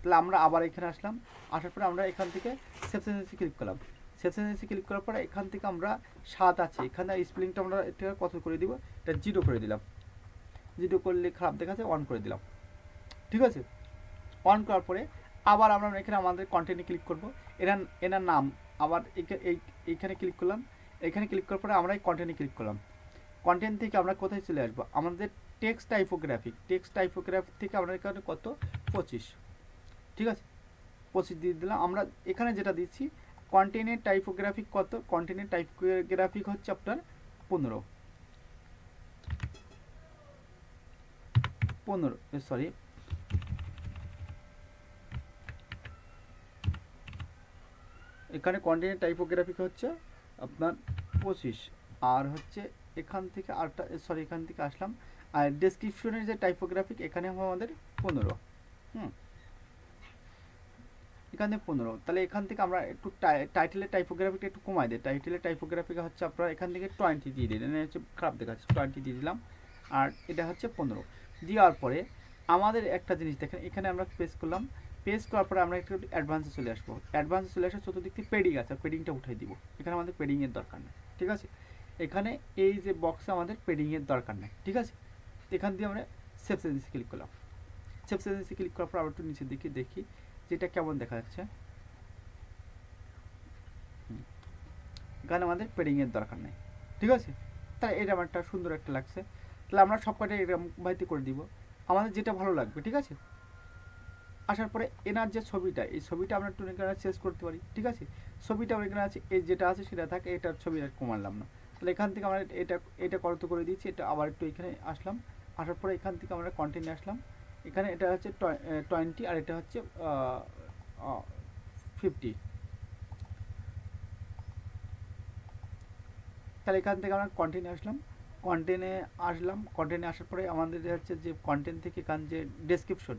তাহলে আমরা আবার এখানে আসলাম, আসার পরে আমরা এখান থেকে সেভ সেন্সে ক্লিক করলাম, সেভ সেন্সে ক্লিক করার পরে এখান থেকে আমরা 7 আছে, এখানে স্পেলিংটা আমরা এটা কত করে দিব, এটা 0 করে দিলাম, 0 করলে খারাপ দেখাচ্ছে, 1 করে দিলাম, ঠিক আছে। অন করার পরে আবার আমরা এখানে আমাদের কন্টেন্টে ক্লিক করব, এনার নাম আবার এইখানে ক্লিক করলাম, এখানে ক্লিক করার পরে আমরা এই কন্টেন্টে ক্লিক করলাম, কন্টেন্ট থেকে আমরা কোথায় চলে আসবো, আমাদের টেক্সট টাইপোগ্রাফি থেকে আমরা এখানে কত 25, ঠিক আছে, 25 দিয়ে দিলাম। আমরা এখানে যেটা দিচ্ছি কন্টেন্টের টাইপোগ্রাফিক কত, কন্টেন্টের টাইপোগ্রাফিক হচ্ছে আপনার 15, 15, সরি এখানে কন্টেন্ট টাইপোগ্রাফিক হচ্ছে আপনার 25, আর হচ্ছে এখান থেকে আরটা সরি এখান থেকে আসলাম, আর ডেসক্রিপশনের যে টাইপোগ্রাফিক এখানে হবে আমাদের 15। হুম, এখান থেকে 15, তাহলে এখান থেকে আমরা একটু টাইটেলের টাইপোগ্রাফিটা একটু কমাই দিই। টাইটেলের টাইপোগ্রাফিক হচ্ছে আপনারা এখান থেকে 20 দিয়ে দিলেন, হচ্ছে খারাপ দেখাচ্ছে, 20 দিয়ে দিলাম, আর এটা হচ্ছে 15 দেওয়ার পরে আমাদের একটা জিনিস দেখেন, এখানে আমরা পেজ করলাম, পেজ করার পরে আমরা একটু অ্যাডভান্সে চলে আসবো। অ্যাডভান্সে চলে আসে চতুর্দিক থেকে পেডিং আছে, পেডিংটা উঠিয়ে দিব। এখানে আমাদের পেডিংয়ের দরকার নেই, ঠিক আছে। এখানে এই যে বক্সে আমাদের পেডিংয়ের দরকার নেই, ঠিক আছে। এখান দিয়ে আমরা সেভ সেজেন্সি ক্লিক করলাম। সেভ সেজেন্সি ক্লিক করার পর আবার একটু নিচের দিকে দেখি যেটা কেমন দেখা যাচ্ছে। এখানে আমাদের পেডিংয়ের দরকার নেই, ঠিক আছে। তাই এটা আমার একটা সুন্দর একটা লাগছে, তাহলে আমরা সব কটাই এরকম ভাইতে করে দিব, আমাদের যেটা ভালো লাগবে, ঠিক আছে। আসার পরে এনার যে ছবিটা, এই ছবিটা আমরা একটু এখানে চেঞ্জ করতে পারি, ঠিক আছে। ছবিটা আমার এখানে আছে, এই যেটা আছে সেটা থাকে, এটার ছবি আর কমালাম না। তাহলে এখান থেকে আমরা এটা কত করে দিচ্ছি, এটা আবার একটু এখানে আসলাম, আসার পরে এখান থেকে আমরা কন্টিনিউ আসলাম। এখানে এটা হচ্ছে 20 আর এটা হচ্ছে 50। তাহলে এখান থেকে আমরা কন্টেন্টে আসলাম, কন্টেন্টে আসার পরে আমাদের হচ্ছে যে কন্টেন্ট থেকে এখান যে ডেসক্রিপশন,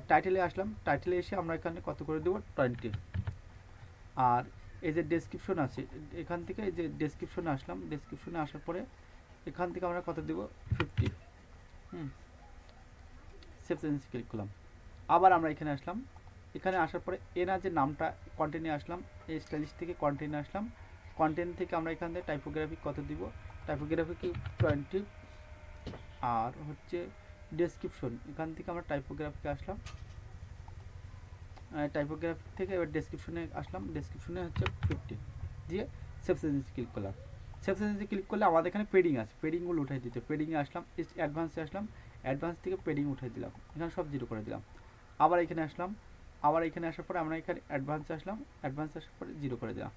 টাইটেলে আসলাম, টাইটেলে এসে আমরা এখানে কত করে দেবো 20। আর এই যে ডেসক্রিপশন আছে, এখান থেকে এই যে ডেসক্রিপশনে আসলাম, ডেসক্রিপশনে আসার পরে এখান থেকে আমরা কত দেবো 50। সেভ সেন্স ক্লিক করলাম, আবার আমরা এখানে আসলাম, এখানে আসার পরে এনার যে নামটা কন্টেন্টে আসলাম, এই স্টাইলিশ থেকে কন্টেন্টে আসলাম, কন্টেন্ট থেকে আমরা এখান থেকে টাইপোগ্রাফি কত দিব, টাইপোগ্রাফি 20। আর হচ্ছে ডেসক্রিপশন, এখান থেকে আমরা টাইপোগ্রাফিতে আসলাম, টাইপোগ্রাফি থেকে এবার ডেসক্রিপশনে আসলাম, ডেসক্রিপশনে হচ্ছে 50 দিয়ে সেভ সেজেন্সি ক্লিক করলাম। সেভ সেজেন্সি ক্লিক করলে আমাদের এখানে পেডিং আছে, পেডিংগুলো উঠাই দিতে, পেডিংয়ে আসলাম, অ্যাডভান্সে আসলাম, অ্যাডভান্স থেকে পেডিং উঠাই দিলাম, এখানে সব জিরো করে দিলাম। আবার এখানে আসলাম, আবার এখানে আসার পরে আমরা এখানে অ্যাডভান্সে আসলাম, অ্যাডভান্সে আসার পরে জিরো করে দিলাম।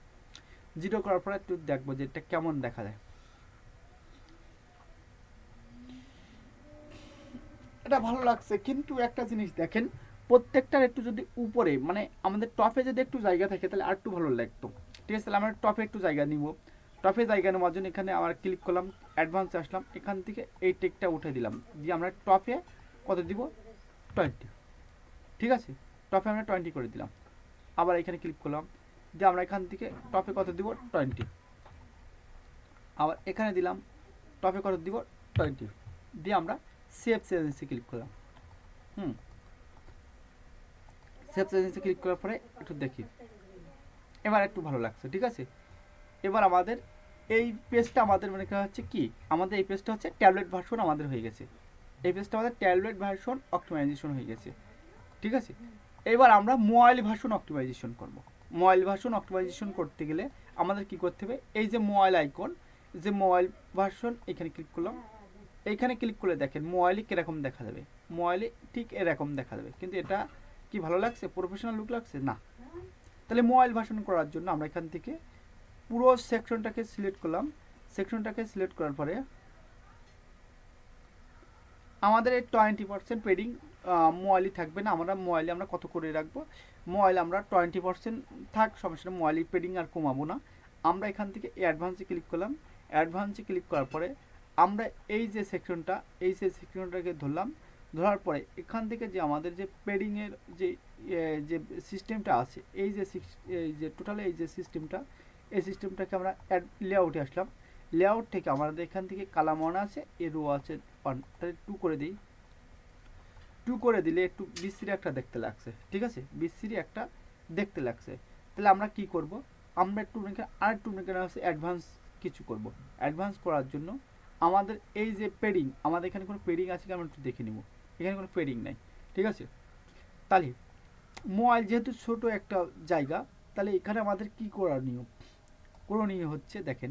জিরো করার পরে একটু দেখবো যে এটা কেমন দেখা যায়। এটা ভালো লাগছে, কিন্তু একটা জিনিস দেখেন, প্রত্যেকটার একটু যদি উপরে মানে আমাদের টপে যদি একটু জায়গা থাকে তাহলে আর একটু ভালো লাগতো, ঠিক আছে। তাহলে আমরা টপে একটু জায়গা নিব, টপে জায়গা নেওয়ার জন্য এখানে আমার ক্লিক করলাম, অ্যাডভান্সে আসলাম, এখান থেকে এই টেকটা উঠে দিলাম, দিয়ে আমরা টপে কত দিব 20, ঠিক আছে। টপে আমরা 20 করে দিলাম, আবার এখানে ক্লিক করলাম, দিয়ে আমরা এখান থেকে টপে কত দিব 20, আবার এখানে দিলাম, টপে কত দিব 20, দিয়ে আমরা সেভ সেজেন্সি ক্লিক করলাম। সেভ সেজেন্সি ক্লিক করার পরে একটু দেখি, এবার একটু ভালো লাগছে, ঠিক আছে। এবার আমাদের এই পেজটা আমাদের মানে হচ্ছে কি, আমাদের এই পেজটা হচ্ছে ট্যাবলেট ভার্সন আমাদের হয়ে গেছে, এই পেজটা আমাদের ট্যাবলেট ভার্সন অপটিমাইজেশন হয়ে গেছে, ঠিক আছে। এবার আমরা মোবাইল ভার্সন অপটিমাইজেশন করব। মোবাইল ভার্সন অপটিমাইজেশন করতে গেলে আমাদের কি করতে হবে, এই যে মোবাইল আইকন, যে মোবাইল ভার্সন, এখানে ক্লিক করলাম, এইখানে ক্লিক করলে দেখেন মোবাইলে কীরকম দেখা যাবে, মোবাইলে ঠিক এরকম দেখা যাবে, কিন্তু এটা কি ভালো লাগছে, প্রফেশনাল লুক লাগছে না। তাহলে মোবাইল ভার্সন করার জন্য আমরা এখান থেকে পুরো সেকশনটাকে সিলেক্ট করলাম, সেকশনটাকে সিলেক্ট করার পরে আমাদের এই 20% পেডিং মোবাইলই থাকবে না, আমরা মোবাইলে আমরা কত করে রাখবো, মোবাইল আমরা 20% থাক, সমস্যা নেই, মোবাইলের পেডিং আর কমাবো না। আমরা এখান থেকে অ্যাডভান্সে ক্লিক করলাম, অ্যাডভান্সে ক্লিক করার পরে আমরা এই যে সেকশনটা, এই যে সেকশনটাকে ধরলাম, ধরার পরে এখান থেকে যে আমাদের যে পেডিংয়ের যে যে সিস্টেমটা আছে, এই যে টোটাল এই যে সিস্টেমটা, এই সিস্টেমটাকে আমরা লেআউটে আসলাম, লেআউট থেকে আমাদের এখান থেকে কালাম ওয়ান আছে, এ রো আছে 1, তাহলে 2 করে দিই, 2 করে দিলে একটু বিশ্রী একটা দেখতে লাগছে, ঠিক আছে, বিশ্রী একটা দেখতে লাগছে। তাহলে আমরা কি করব, আমরা একটু আর একটু আছে অ্যাডভান্স কিছু করব। অ্যাডভান্স করার জন্য আমাদের এই যে পেডিং, আমাদের এখানে কোনো পেডিং আছে কি আমরা একটু দেখে নিব, এখানে কোনো পেডিং নাই, ঠিক আছে। তাহলে মোবাইল যেহেতু ছোট একটা জায়গা, তাহলে এখানে আমাদের কি করণীয় হচ্ছে দেখেন,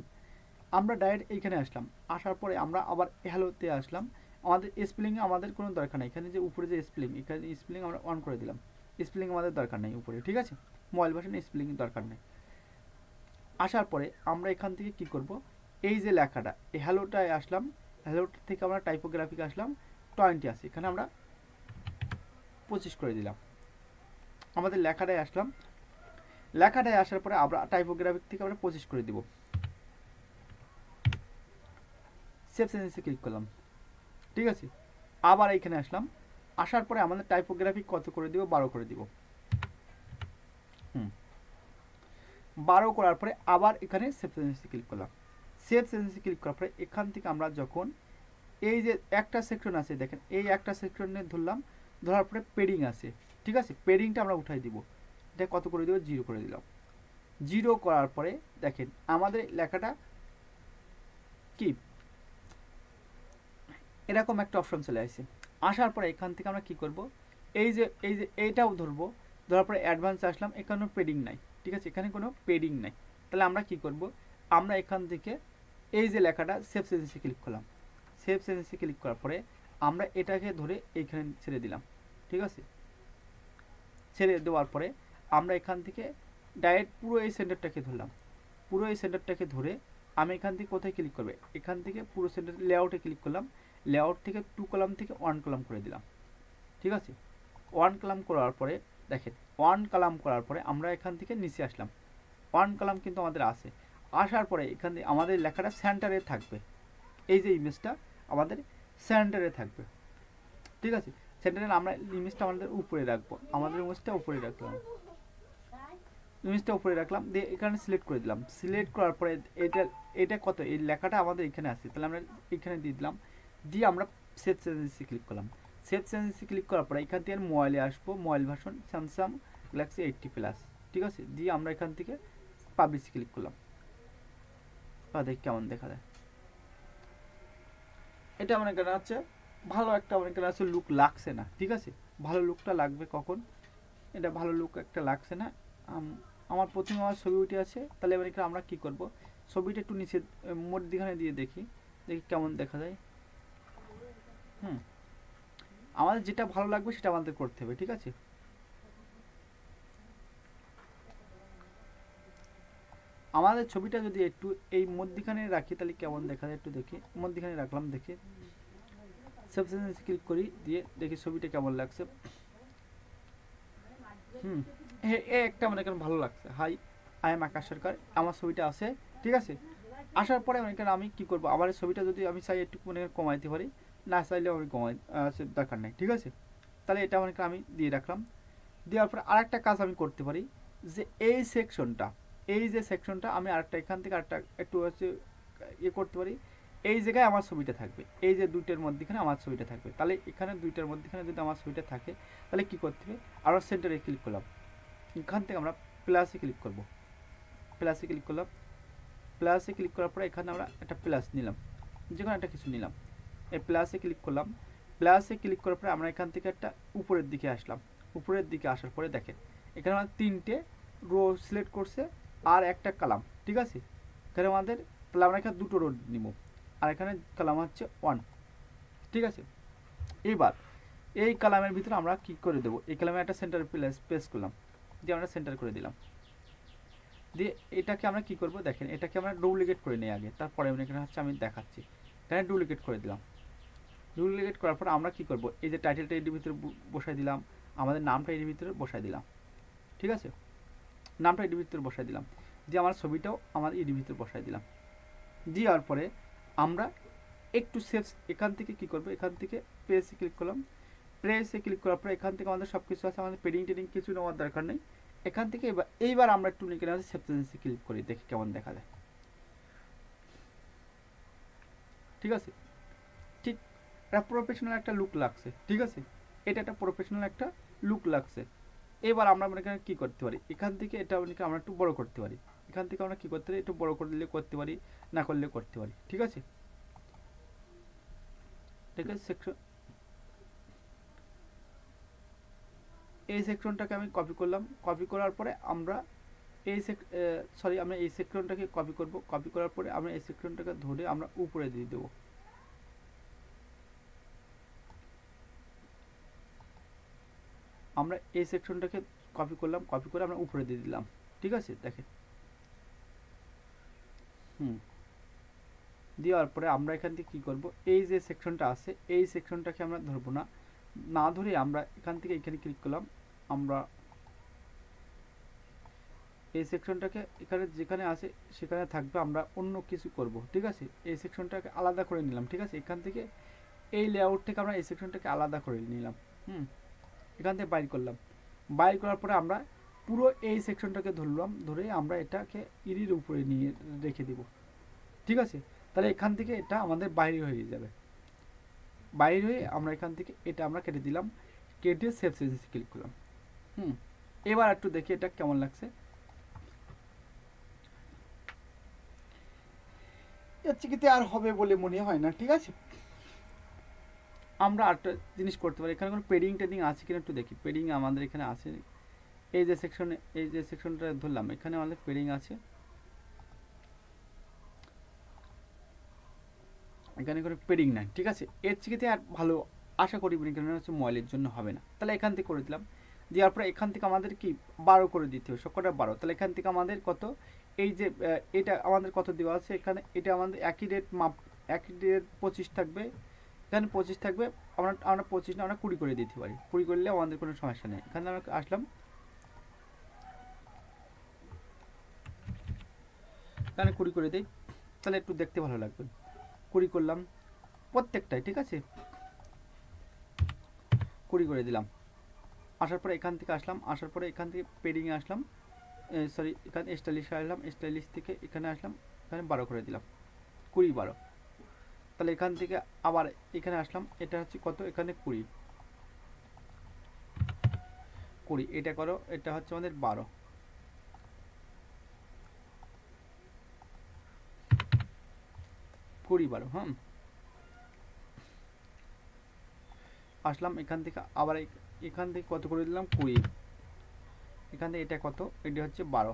আমরা ডাইরেক্ট এইখানে আসলাম, আসার পরে আমরা আবার হ্যালোতে আসলাম, আমাদের স্পেলিংয়ে আমাদের কোনো দরকার নেই, এখানে যে উপরে যে স্পেলিং, এখানে স্পেলিং আমরা অন করে দিলাম, স্পেলিং আমাদের দরকার নেই উপরে, ঠিক আছে, মোবাইল ভার্সনে স্পেলিং দরকার নেই। আসার পরে আমরা এখান থেকে কি করব, এই যে লেখাটা, এই হ্যালোটায় আসলাম, হ্যালোটা থেকে আমরা টাইপোগ্রাফিকে আসলাম, 20 আছে, এখানে আমরা 25 করে দিলাম। আমাদের লেখাটায় আসলাম, লেখাটায় আসার পরে আমরা টাইপোগ্রাফিক থেকে আমরা 25 করে দিব। সেভ চেঞ্জেসে ক্লিক করলাম, ঠিক আছে। আবার এখানে আসলাম, আসার পরে আমাদের টাইপোগ্রাফিক কত করে দিব, 12 করে দিব। 12 করার পরে আবার এখানে সেভ চেঞ্জেসে ক্লিক করলাম। সেভ চেঞ্জেসে ক্লিক করার পরে এখান থেকে আমরা যখন এই যে একটা সেকশন আছে দেখেন, এই একটা সেকশনে ধরলাম, ধরার পরে পেডিং আছে, ঠিক আছে। পেডিংটা আমরা উঠাই দিব, এটা কত করে দিব, 0 করে দিলাম। 0 করার পরে দেখেন আমাদের লেখাটা কি এরকম একটা অপশন চলে আসছে। আসার পরে এখান থেকে আমরা কি করব, এই যে এইটাও ধরবো, ধরার পরে অ্যাডভান্স আসলাম, এখানেও পেডিং নাই, ঠিক আছে, এখানে কোনো পেডিং নাই। তাহলে আমরা কি করব, আমরা এখান থেকে এই যে লেখাটা সেভ চেঞ্জেসে ক্লিক করলাম। সেভ চেঞ্জেসে ক্লিক করার পরে আমরা এটাকে ধরে এইখানে ছেড়ে দিলাম, ঠিক আছে। ছেড়ে দেওয়ার পরে আমরা এখান থেকে ডাইরেক্ট পুরো এই সেন্টারটাকে ধরলাম। পুরো এই সেন্টারটাকে ধরে আমি এখান থেকে কোথায় ক্লিক করবে, এখান থেকে পুরো সেন্টার লেআউটে ক্লিক করলাম। লেআউট থেকে 2 কলাম থেকে 1 কলাম করে দিলাম, ঠিক আছে। 1 কলাম করার পরে দেখেন 1 কলাম করার পরে আমরা এখান থেকে নিচে আসলাম। 1 কলাম কিন্তু আমাদের আছে। আসার পরে এখান থেকে আমাদের লেখাটা সেন্টারে থাকবে, এই যে ইমেজটা আমাদের সেন্টারে থাকবে, ঠিক আছে। সেন্টারে আমরা ইমেজটা আমাদের উপরে রাখবো, আমাদের ইমেজটা উপরে রাখলাম, ইমেজটা উপরে রাখলাম, দিয়ে এখানে সিলেক্ট করে দিলাম। সিলেক্ট করার পরে এটা কত, এই লেখাটা আমাদের এখানে আছে, তাহলে আমরা এখানে দিয়ে দিলাম। দিয়ে আমরা সেভ চেঞ্জেসে ক্লিক করলাম। সেভ চেঞ্জেসে ক্লিক করার পরে এখান থেকে মোবাইলে আসবো, মোবাইল ভার্সন স্যামসাং গ্যালাক্সি 80+, ঠিক আছে। দিয়ে আমরা এখান থেকে পাবলিশে ক্লিক করলাম, দেখ কেমন দেখা যায়। এটা মনে করেন হচ্ছে ভালো একটা মনে করেন আছে লুক লাগছে না, ঠিক আছে। ভালো লুকটা লাগবে কখন, এটা ভালো লুক একটা লাগছে না। আমার প্রথমে আমার ছবি উঠে আছে, তাহলে এবার আমরা কি করব, ছবিটা একটু নিচে মধ্যখানে দিয়ে দেখি কেমন দেখা যায়। আমাদের যেটা ভালো লাগবে সেটা আমাদের করতে হবে, ঠিক আছে। আমাদের ছবিটা যদি একটু এই মধ্যখানে রাখি তাহলে কেমন দেখা যায় একটু দেখি। মধ্যখানে রাখলাম, দেখি সেভ চেঞ্জেসে ক্লিক করি, দিয়ে দেখি ছবিটা কেমন লাগছে। একটা মনে করেন ভালো লাগছে, হাই আই এম আকাশ সরকার, আমার ছবিটা আছে, ঠিক আছে। আসার পরে মনে করেন আমি কি করব, আমার ছবিটা যদি আমি চাই একটু মনে করেন কমাইতে পারি, না চাইলেও আমি কমাই দরকার নেই, ঠিক আছে। তাহলে এটা মনে করেন আমি দিয়ে রাখলাম। দেওয়ার পরে আরেকটা কাজ আমি করতে পারি, যে এই সেকশনটা, এই যে সেকশনটা আমি আরেকটা এখান থেকে আরেকটা একটু হচ্ছে ইয়ে করতে পারি। এই জায়গায় আমার ছবিটা থাকবে, এই যে দুইটার মধ্যখানে আমার ছবিটা থাকবে। তাহলে এখানে দুইটার মধ্যখানে যদি আমার ছবিটা থাকে তাহলে কি করতে হবে, আরও সেন্টারে ক্লিক করলাম। এখান থেকে আমরা প্লাসে ক্লিক করব, প্লাসে ক্লিক করলাম। প্লাসে ক্লিক করার পরে এখানে আমরা একটা প্লাস নিলাম, যে কোনো একটা কিছু নিলাম। এই প্লাসে ক্লিক করলাম। প্লাসে ক্লিক করার পরে আমরা এখান থেকে একটা উপরের দিকে আসলাম। উপরের দিকে আসার পরে দেখেন এখানে আমাদের 3টে রো সিলেক্ট করছে আর একটা কলাম, ঠিক আছে। এখানে আমাদের তাহলে আমরা এখানে 2টো রো নিব, আর এখানে কলাম হচ্ছে 1, ঠিক আছে। এইবার এই কলামের ভিতরে আমরা কি করে দেবো, এই কলামে একটা সেন্টার প্লেস করলাম, দিয়ে আমরা সেন্টার করে দিলাম। দিয়ে এটাকে আমরা কি করব, দেখেন এটাকে আমরা ডুপ্লিকেট করে নিই আগে, তারপরে এখানে হচ্ছে আমি দেখাচ্ছি। এখানে ডুপ্লিকেট করে দিলাম। ডুপ্লিকেট করার পর আমরা কি করব, এই যে টাইটেলটা এর ভিতরে বসাই দিলাম, আমাদের নামটা এর ভিতরে বসাই দিলাম, ঠিক আছে। নামটা এর ভিতরে বসাই দিলাম, দিয়ে আমার ছবিটাও আমার এর ভিতরে বসাই দিলাম। দেওয়ার পরে আমরা একটু সেভ, এখান থেকে কি করব, এখান থেকে প্রেসে ক্লিক করলাম। প্রেসে ক্লিক করার পরে এখান থেকে আমাদের সব কিছু আছে, আমাদের পেডিং টেডিং কিছু নেওয়ার দরকার নেই। এখান থেকে এইবার আমরা একটু লিখে নেওয়া সেভ চেঞ্জেসে ক্লিক করি, দেখি কেমন দেখা যায়, ঠিক আছে। ঠিক এটা প্রফেশনাল একটা লুক লাগছে, ঠিক আছে। এটা একটা প্রফেশনাল একটা লুক লাগছে। এবার আমরা মনে করেন কী করতে পারি, এখান থেকে এটা মনে আমরা একটু বড় করতে পারি। এখান থেকে আমরা কী করতে পারি, একটু বড় করলে করতে পারি, না করলে করতে পারি, ঠিক আছে। ঠিক আছে, সেকশন এই সেকশনটাকে আমি কপি করলাম। কপি করার পরে আমরা আমরা এই সেকশনটাকে কপি করব। কপি করার পরে আমরা এই সেকশনটাকে ধরে আমরা উপরে দিয়ে দেবো। আমরা এই সেকশনটাকে কপি করলাম, কপি করে আমরা উপরে দিয়ে দিলাম, ঠিক আছে। দেখেন দেওয়ার পরে আমরা এখান থেকে কী করব, এই যে সেকশনটা আছে এই সেকশনটাকে আমরা ধরবো না, না ধরে আমরা এখান থেকে এখানে ক্লিক করলাম। আমরা এই সেকশনটাকে এখানে যেখানে আছে সেখানে থাকবে, আমরা অন্য কিছু করব, ঠিক আছে। এই সেকশনটাকে আলাদা করে নিলাম, ঠিক আছে। এখান থেকে এই লেআউট থেকে আমরা এই সেকশনটাকে আলাদা করে নিলাম, এখান থেকে বাইর করলাম। বাইর করার পরে আমরা পুরো এই সেকশনটাকে ধরলাম, ধরে আমরা এটাকে ইরির উপরে নিয়ে রেখে দিব, ঠিক আছে। তাহলে এখান থেকে এটা আমাদের বাইরে হয়ে যাবে। বাইরে হয়ে আমরা এখান থেকে এটা আমরা কেটে দিলাম, কেটে সেভ সেন্সে ক্লিক করলাম। এবার একটু দেখি এটা কেমন লাগছে। এর চিকিতে আর হবে বলে মনে হয় না, ঠিক আছে। আমরা আরেকটা জিনিস করতে পারি, এখানে কোনো পেডিং টেডিং আছে কিনা একটু দেখি। পেডিং আমাদের এখানে আছে, এই যে সেকশনে, এই যে সেকশনটা ধরলাম এখানে আমাদের পেডিং আছে, এখানে কোনো পেডিং নাই, ঠিক আছে। এর চিকিতে আর ভালো আশা করি কারণ হচ্ছে মোবাইলের জন্য হবে না। তাহলে এখান থেকে করে দিলাম, দেওয়ার পরে এখান থেকে আমাদের কি 12 করে দিতে হবে, সবকটা 12। তাহলে এখান থেকে আমাদের কত, এই যে এটা আমাদের কত দেওয়া আছে এখানে, এটা আমাদের একই রেট মাপ, একই রেট 25 থাকবে, এখানে 25 থাকবে। আমরা 25 না, আমরা 20 করে দিতে পারি, 20 করলে আমাদের কোনো সমস্যা নেই। এখানে আমরা আসলাম, এখানে 20 করে দিই, তাহলে একটু দেখতে ভালো লাগবে। 20 করলাম প্রত্যেকটাই, ঠিক আছে, 20 করে দিলাম। আসার পরে এখান থেকে আসলাম, আসার পরে এখান থেকে পেডিংয়ে আসলাম, সরি এখানে স্টাইলিশে আসলাম, স্টাইলিশ থেকে এখানে আসলাম, এখানে 12 করে দিলাম, 20 12। তাহলে এখান থেকে আবার এখানে আসলাম, এটা হচ্ছে কত, এখানে 20 20, এটা করো, এটা হচ্ছে আমাদের 12 20 12। আসলাম এখান থেকে আবার এখান থেকে কত করে দিলাম 20, এখান থেকে এটা কত, এটা হচ্ছে 12,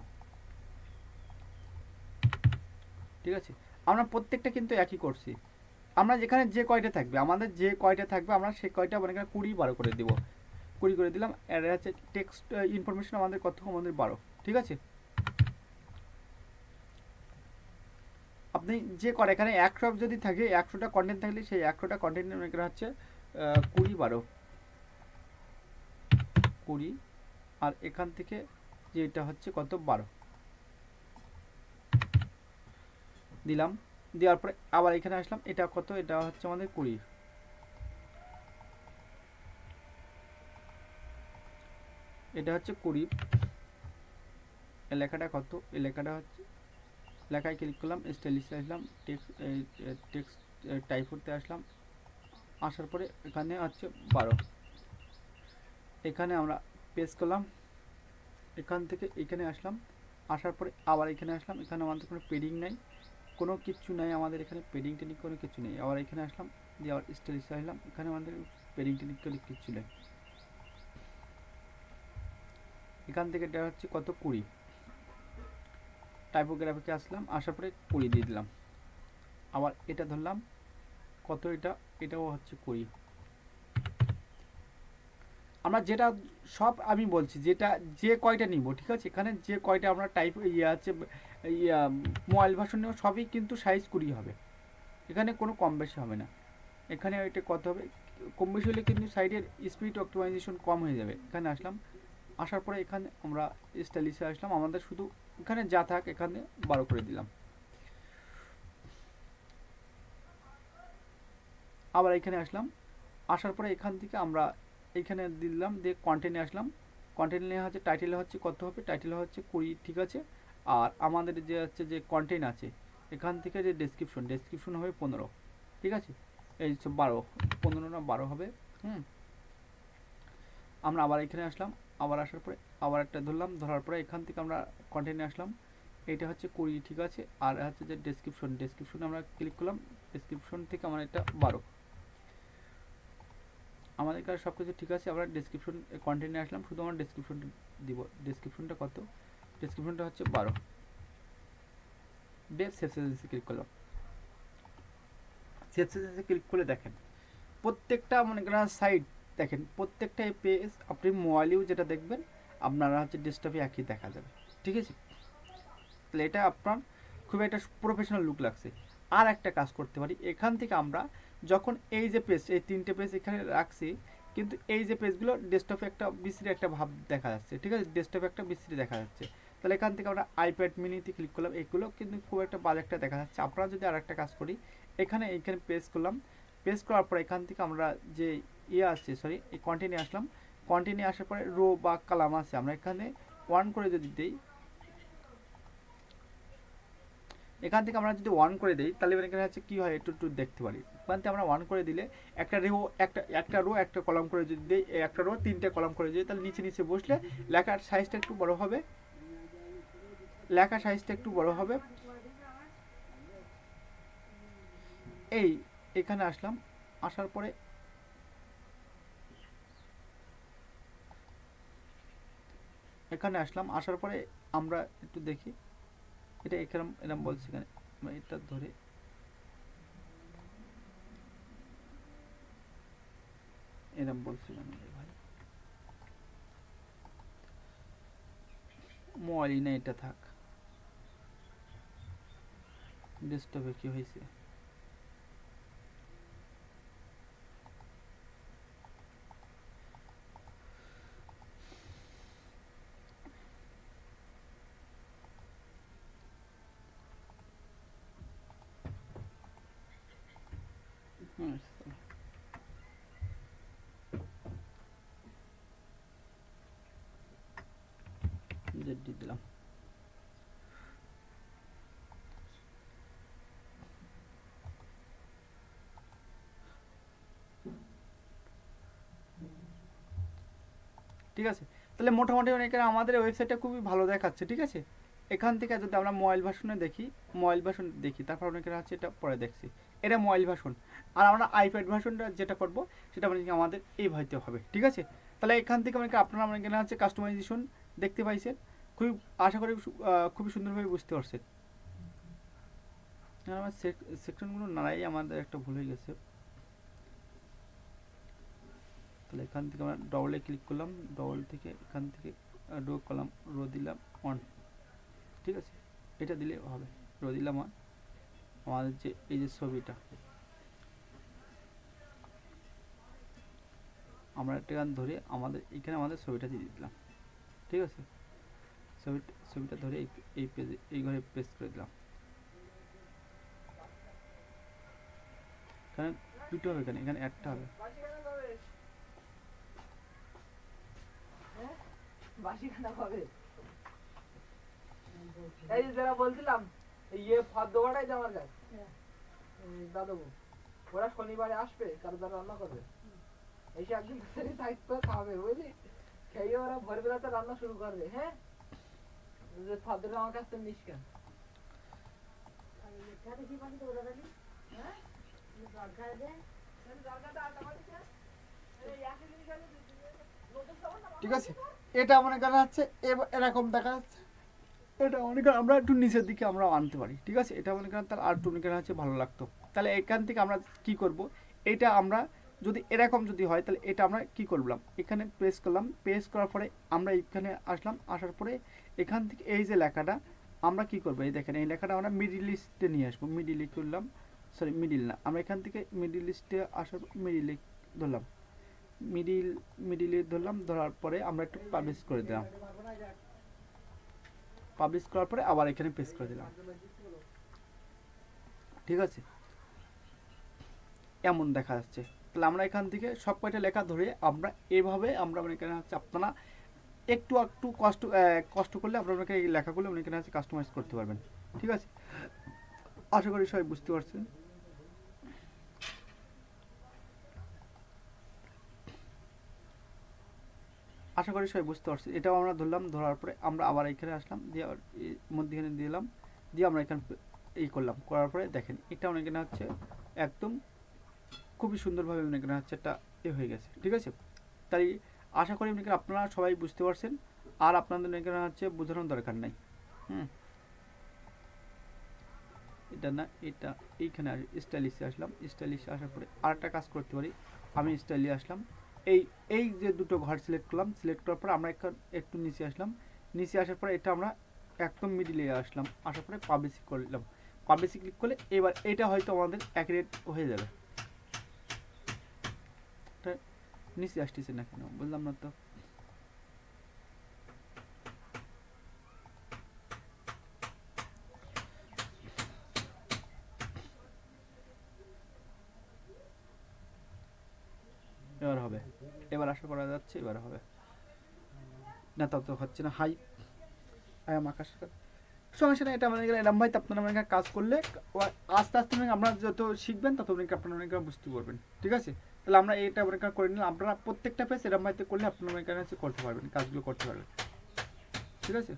ঠিক আছে। আমরা প্রত্যেকটা কিন্তু একই করছি, আমরা যেখানে যে কয়টা থাকবে, আমাদের যে কয়টা থাকবে আমরা সেই কয়টা মানে 20 12 করে দিব, 20 করে দিলাম। আর হচ্ছে টেক্সট ইনফরমেশন আমাদের কত, আমাদের 12, ঠিক আছে। আপনি যে করে এখানে 100 যদি থাকে, 100টা কন্টেন্ট থাকলে সেই 100টা কন্টেন্টের এখানে হচ্ছে 20 12 20, আর এখান থেকে যেটা হচ্ছে কত 12 দিলাম। দেওয়ার পরে আবার এখানে আসলাম, এটা কত, এটা হচ্ছে আমাদের 20, এটা হচ্ছে 20। এই লেখাটা কত, এই লেখাটা হচ্ছে, লেখায় ক্লিক করলাম, স্টাইলিশে আসলাম, টেক্সট টাইপ করতে আসলাম, আসার পরে এখানে হচ্ছে 12, এখানে আমরা পেস্ট করলাম, এখান থেকে এখানে আসলাম, আসার পরে আবার এখানে আসলাম, এখানে আমাদের কোনো পেডিং নাই, কোনো কিছু নাই আমাদের এখানে, পেডিং টেডিং কোনো কিছু নেই। আবার এখানে আসলাম, দিয়ে আবার স্টাইলিশে আসলাম, এখানে আমাদের পেডিং টেডিং কোনো কিছু নেই। এখান থেকে এটা হচ্ছে কত 20, টাইপোগ্রাফিকে আসলাম, আসার পরে 20 দিয়ে দিলাম। আবার এটা ধরলাম কত, এটা এটাও হচ্ছে 20। আমরা যেটা সব আমি বলছি যেটা যে কয়টা নিব, ঠিক আছে। এখানে যে কয়টা আমরা টাইপ আছে মোবাইল ভার্সন নেব, সবই কিন্তু সাইজ 20 হবে, এখানে কোনো কম বেশি হবে না। এখানে এটা কত হবে, কম বেশি হলে কিন্তু সাইডের স্পিড অপটিমাইজেশন কম হয়ে যাবে। এখানে আসলাম, আসার পরে এখানে আমরা স্টাইলিশে আসলাম, আমাদের শুধু এখানে যা থাক এখানে 12 করে দিলাম। আবার এখানে আসলাম, আসার পরে এখান থেকে আমরা এখানে দিলাম, দিয়ে কন্টেন্টে আসলাম, কন্টেন্টে হচ্ছে টাইটেলে হচ্ছে কত হবে, টাইটেলে হচ্ছে 20, ঠিক আছে। আর আমাদের যে হচ্ছে যে কন্টেন্ট আছে এখান থেকে যে ডেসক্রিপশন হবে 15, ঠিক আছে। এই 12 15 না 12 হবে। আমরা আবার এখানে আসলাম, আবার আসার পরে আবার একটা ধরলাম, ধরার পরে এখান থেকে আমরা কন্টেন্টে আসলাম, এটা হচ্ছে 20, ঠিক আছে। আর হচ্ছে যে ডেসক্রিপশনে আমরা ক্লিক করলাম, ডেসক্রিপশন থেকে আমরা এটা 12, আমাদের কাছে সব কিছু ঠিক আছে। আমরা ডেসক্রিপশন কন্টেন্টে আসলাম, শুধু আমরা ডেসক্রিপশন দিব, ডেসক্রিপশনটা কত, ডেসক্রিপশনটা হচ্ছে 12, সেভ সেন্সে ক্লিক করলাম। সেভ সেন্সে ক্লিক করে দেখেন প্রত্যেকটা মনে করেন সাইট, দেখেন প্রত্যেকটা পেজ আপনি মোবাইলেও যেটা দেখবেন আপনারা হচ্ছে ডেস্কটপে একই দেখা যাবে, ঠিক আছে। তাহলে এটা আপনার খুব একটা প্রফেশনাল লুক লাগছে। আর একটা কাজ করতে পারি, এখান থেকে আমরা যখন এই যে পেজ, এই 3টে পেজ এখানে রাখছি, কিন্তু এই যে পেজগুলো ডেস্কটপে একটা বিশ্রী একটা ভাব দেখা যাচ্ছে, ঠিক আছে, ডেস্কটপে একটা বিশ্রী দেখা যাচ্ছে। তাহলে এখান থেকে আমরা আইপ্যাড মিনিতে ক্লিক করলাম, এগুলো কিন্তু খুব একটা বাজে একটা দেখা যাচ্ছে। আপনারা যদি আর একটা কাজ করি, এইখানে পেজ করলাম, পেজ করার পর এখান থেকে আমরা যে আছে, সরি, এই কন্টিনিউ আসলাম, কন্টিনিউ আসার পরে রো বা কালাম আছে, আমরা এখানে 1 করে যদি দিই, এখান থেকে আমরা যদি 1 করে দিই, তাহলে এখানে হচ্ছে কী হয় একটু একটু দেখতে পারি। এখান থেকে আমরা 1 করে দিলে একটা রো একটা কলাম করে যদি দিই, একটা রো 3টে কলাম করে দিই, তাহলে নিচে নিচে বসলে লেখার সাইজটা একটু বড় হবে, লেখার সাইজটা একটু বড় হবে। এই এখানে আসলাম, আসার পরে আসার পরে আমরা একটু দেখি, এটা এরকম এরকম বলছি, এখানে এটা ধরে এরকম বলছি ভাই, মোবাইলই না, এটা থাক, ডেস্কটপে কি হয়েছে। দিলাম, ঠিক আছে। তাহলে মোটামুটি অনেকের আমাদের ওয়েবসাইটটা খুবই ভালো দেখাচ্ছে, ঠিক আছে। এখান থেকে যদি আমরা মোবাইল ভার্সনে দেখি, তারপর অনেকের আছে এটা পরে দেখছি, এটা মোবাইল ভার্সন। আর আমরা আইপ্যাড ভার্সনটা যেটা করব, সেটা মানে আমাদের এই ভাইতে হবে, ঠিক আছে। তাহলে এখান থেকে অনেকে আপনারা অনেকে হচ্ছে কাস্টমাইজেশন দেখতে পাইছেন, খুবই আশা করি খুবই সুন্দরভাবে বুঝতে পারছেন। আমার সেকশনগুলো নাড়াই আমাদের একটা ভুল হয়ে গেছে। তাহলে এখান থেকে আমরা ডবলে ক্লিক করলাম, ডবল থেকে এখান থেকে রো কলাম, রো দিলাম 1, ঠিক আছে, এটা দিলে হবে, রো দিলাম 1। আমাদের যে এই যে ছবিটা, আমরা একটা গান ধরে এখানে আমাদের ছবিটা দিয়ে দিলাম, ঠিক আছে। ছবিটা ধরে এই পেজে, এই ঘরে পেস্ট করে দিলাম। এখানে দুটো হবে, এখানে একটা হবে। এই যারা বলছিলাম ইয়ে ফদ্দবাটাই আমার কাছে দাদু, ওরা শনিবারে আসবে, কারো দ্বারা রান্না করবে, এসে একদিন থাকতে খাবে, বুঝলি, খেয়ে ওরা ভোরবেলাতে রান্না শুরু করবে। হ্যাঁ, যে ফদ্দটা আমার কাছে নিস কেন? ঠিক আছে, এটা মনে করা যাচ্ছে এরকম দেখা যাচ্ছে, এটা মনে করেন আমরা একটু নিচের দিকে আমরা আনতে পারি, ঠিক আছে। এটা মনে করেন তার আর একটু মনে করেন হচ্ছে ভালো লাগতো। তাহলে এখান থেকে আমরা কি করব, এটা আমরা যদি এরকম যদি হয়, তাহলে এটা আমরা কি করলাম, এখানে প্রেস করলাম, প্রেস করার পরে আমরা এখানে আসলাম, আসার পরে এখান থেকে এই যে লেখাটা আমরা কি করবো, এই দেখেন এই লেখাটা আমরা মিডিল লিস্টে নিয়ে আসবো, মিডিলে করলাম, সরি মিডিল না, আমরা এখান থেকে মিডিল লিস্টে আসার মিডিলে ধরলাম, মিডিলে ধরলাম, ধরার পরে আমরা একটু পাবলিশ করে দিলাম, পাবলিশ করার পরে আবার এখানে পেস্ট করে দিলাম, ঠিক আছে, এমন দেখা যাচ্ছে। তাহলে আমরা এখান থেকে সব কয়টা লেখা ধরে আমরা এভাবে আমরা এখানে হচ্ছে আপনারা একটু একটু কষ্ট করলে আপনারা এই লেখাগুলো এখানে হচ্ছে কাস্টমাইজ করতে পারবেন, ঠিক আছে। আশা করি সবাই বুঝতে পারছেন। আশা করি সবাই বুঝতে পারছি। এটাও আমরা ধরলাম, ধরার পরে আমরা আবার এখানে আসলাম, দিয়ে মধ্যখানে দিলাম, দিয়ে আমরা এখানে এই করলাম, করার পরে দেখেন এটা অনেকে হচ্ছে একদম খুবই সুন্দরভাবে অনেকে হচ্ছে একটা হয়ে গেছে, ঠিক আছে। তাই আশা করি আপনারা সবাই বুঝতে পারছেন, আর আপনাদের এখানে হচ্ছে বোঝানোর দরকার নাই। এটা না, এটা এইখানে স্টাইলিশে আসলাম, স্টাইলিশে আসার পরে আরেকটা কাজ করতে পারি, আমি স্টাইলে আসলাম, এই যে দুটো ঘর সিলেক্ট করলাম, সিলেক্ট করার পর আমরা একটু নিচে আসলাম, নিচে আসার পরে এটা আমরা একদম মিডিলে আসলাম, আসার পরে পাবলিশ করলাম, পাবলিশে ক্লিক করলে এবার এটা হয়তো আমাদের অ্যাকুরেট হয়ে যাবে। এটা নিচে আসতেছে না কেন বললাম না তো। এবার হবে, এবার আশা করা যাচ্ছে এবার হবে না, তা তো হচ্ছে না। হাই আই এম আকাশ, সমস্যা নেই। এটা আমাদের এরম ভাই আপনারা আমাদের কাজ করলে আস্তে আস্তে আমরা যত শিখবেন তত আপনারা বুঝতে পারবেন। ঠিক আছে, তাহলে আমরা এটা করে নিলাম। আপনারা প্রত্যেকটা পেজ এরম ভাইতে করলে আপনারা করতে পারবেন, কাজগুলো করতে পারবেন। ঠিক আছে।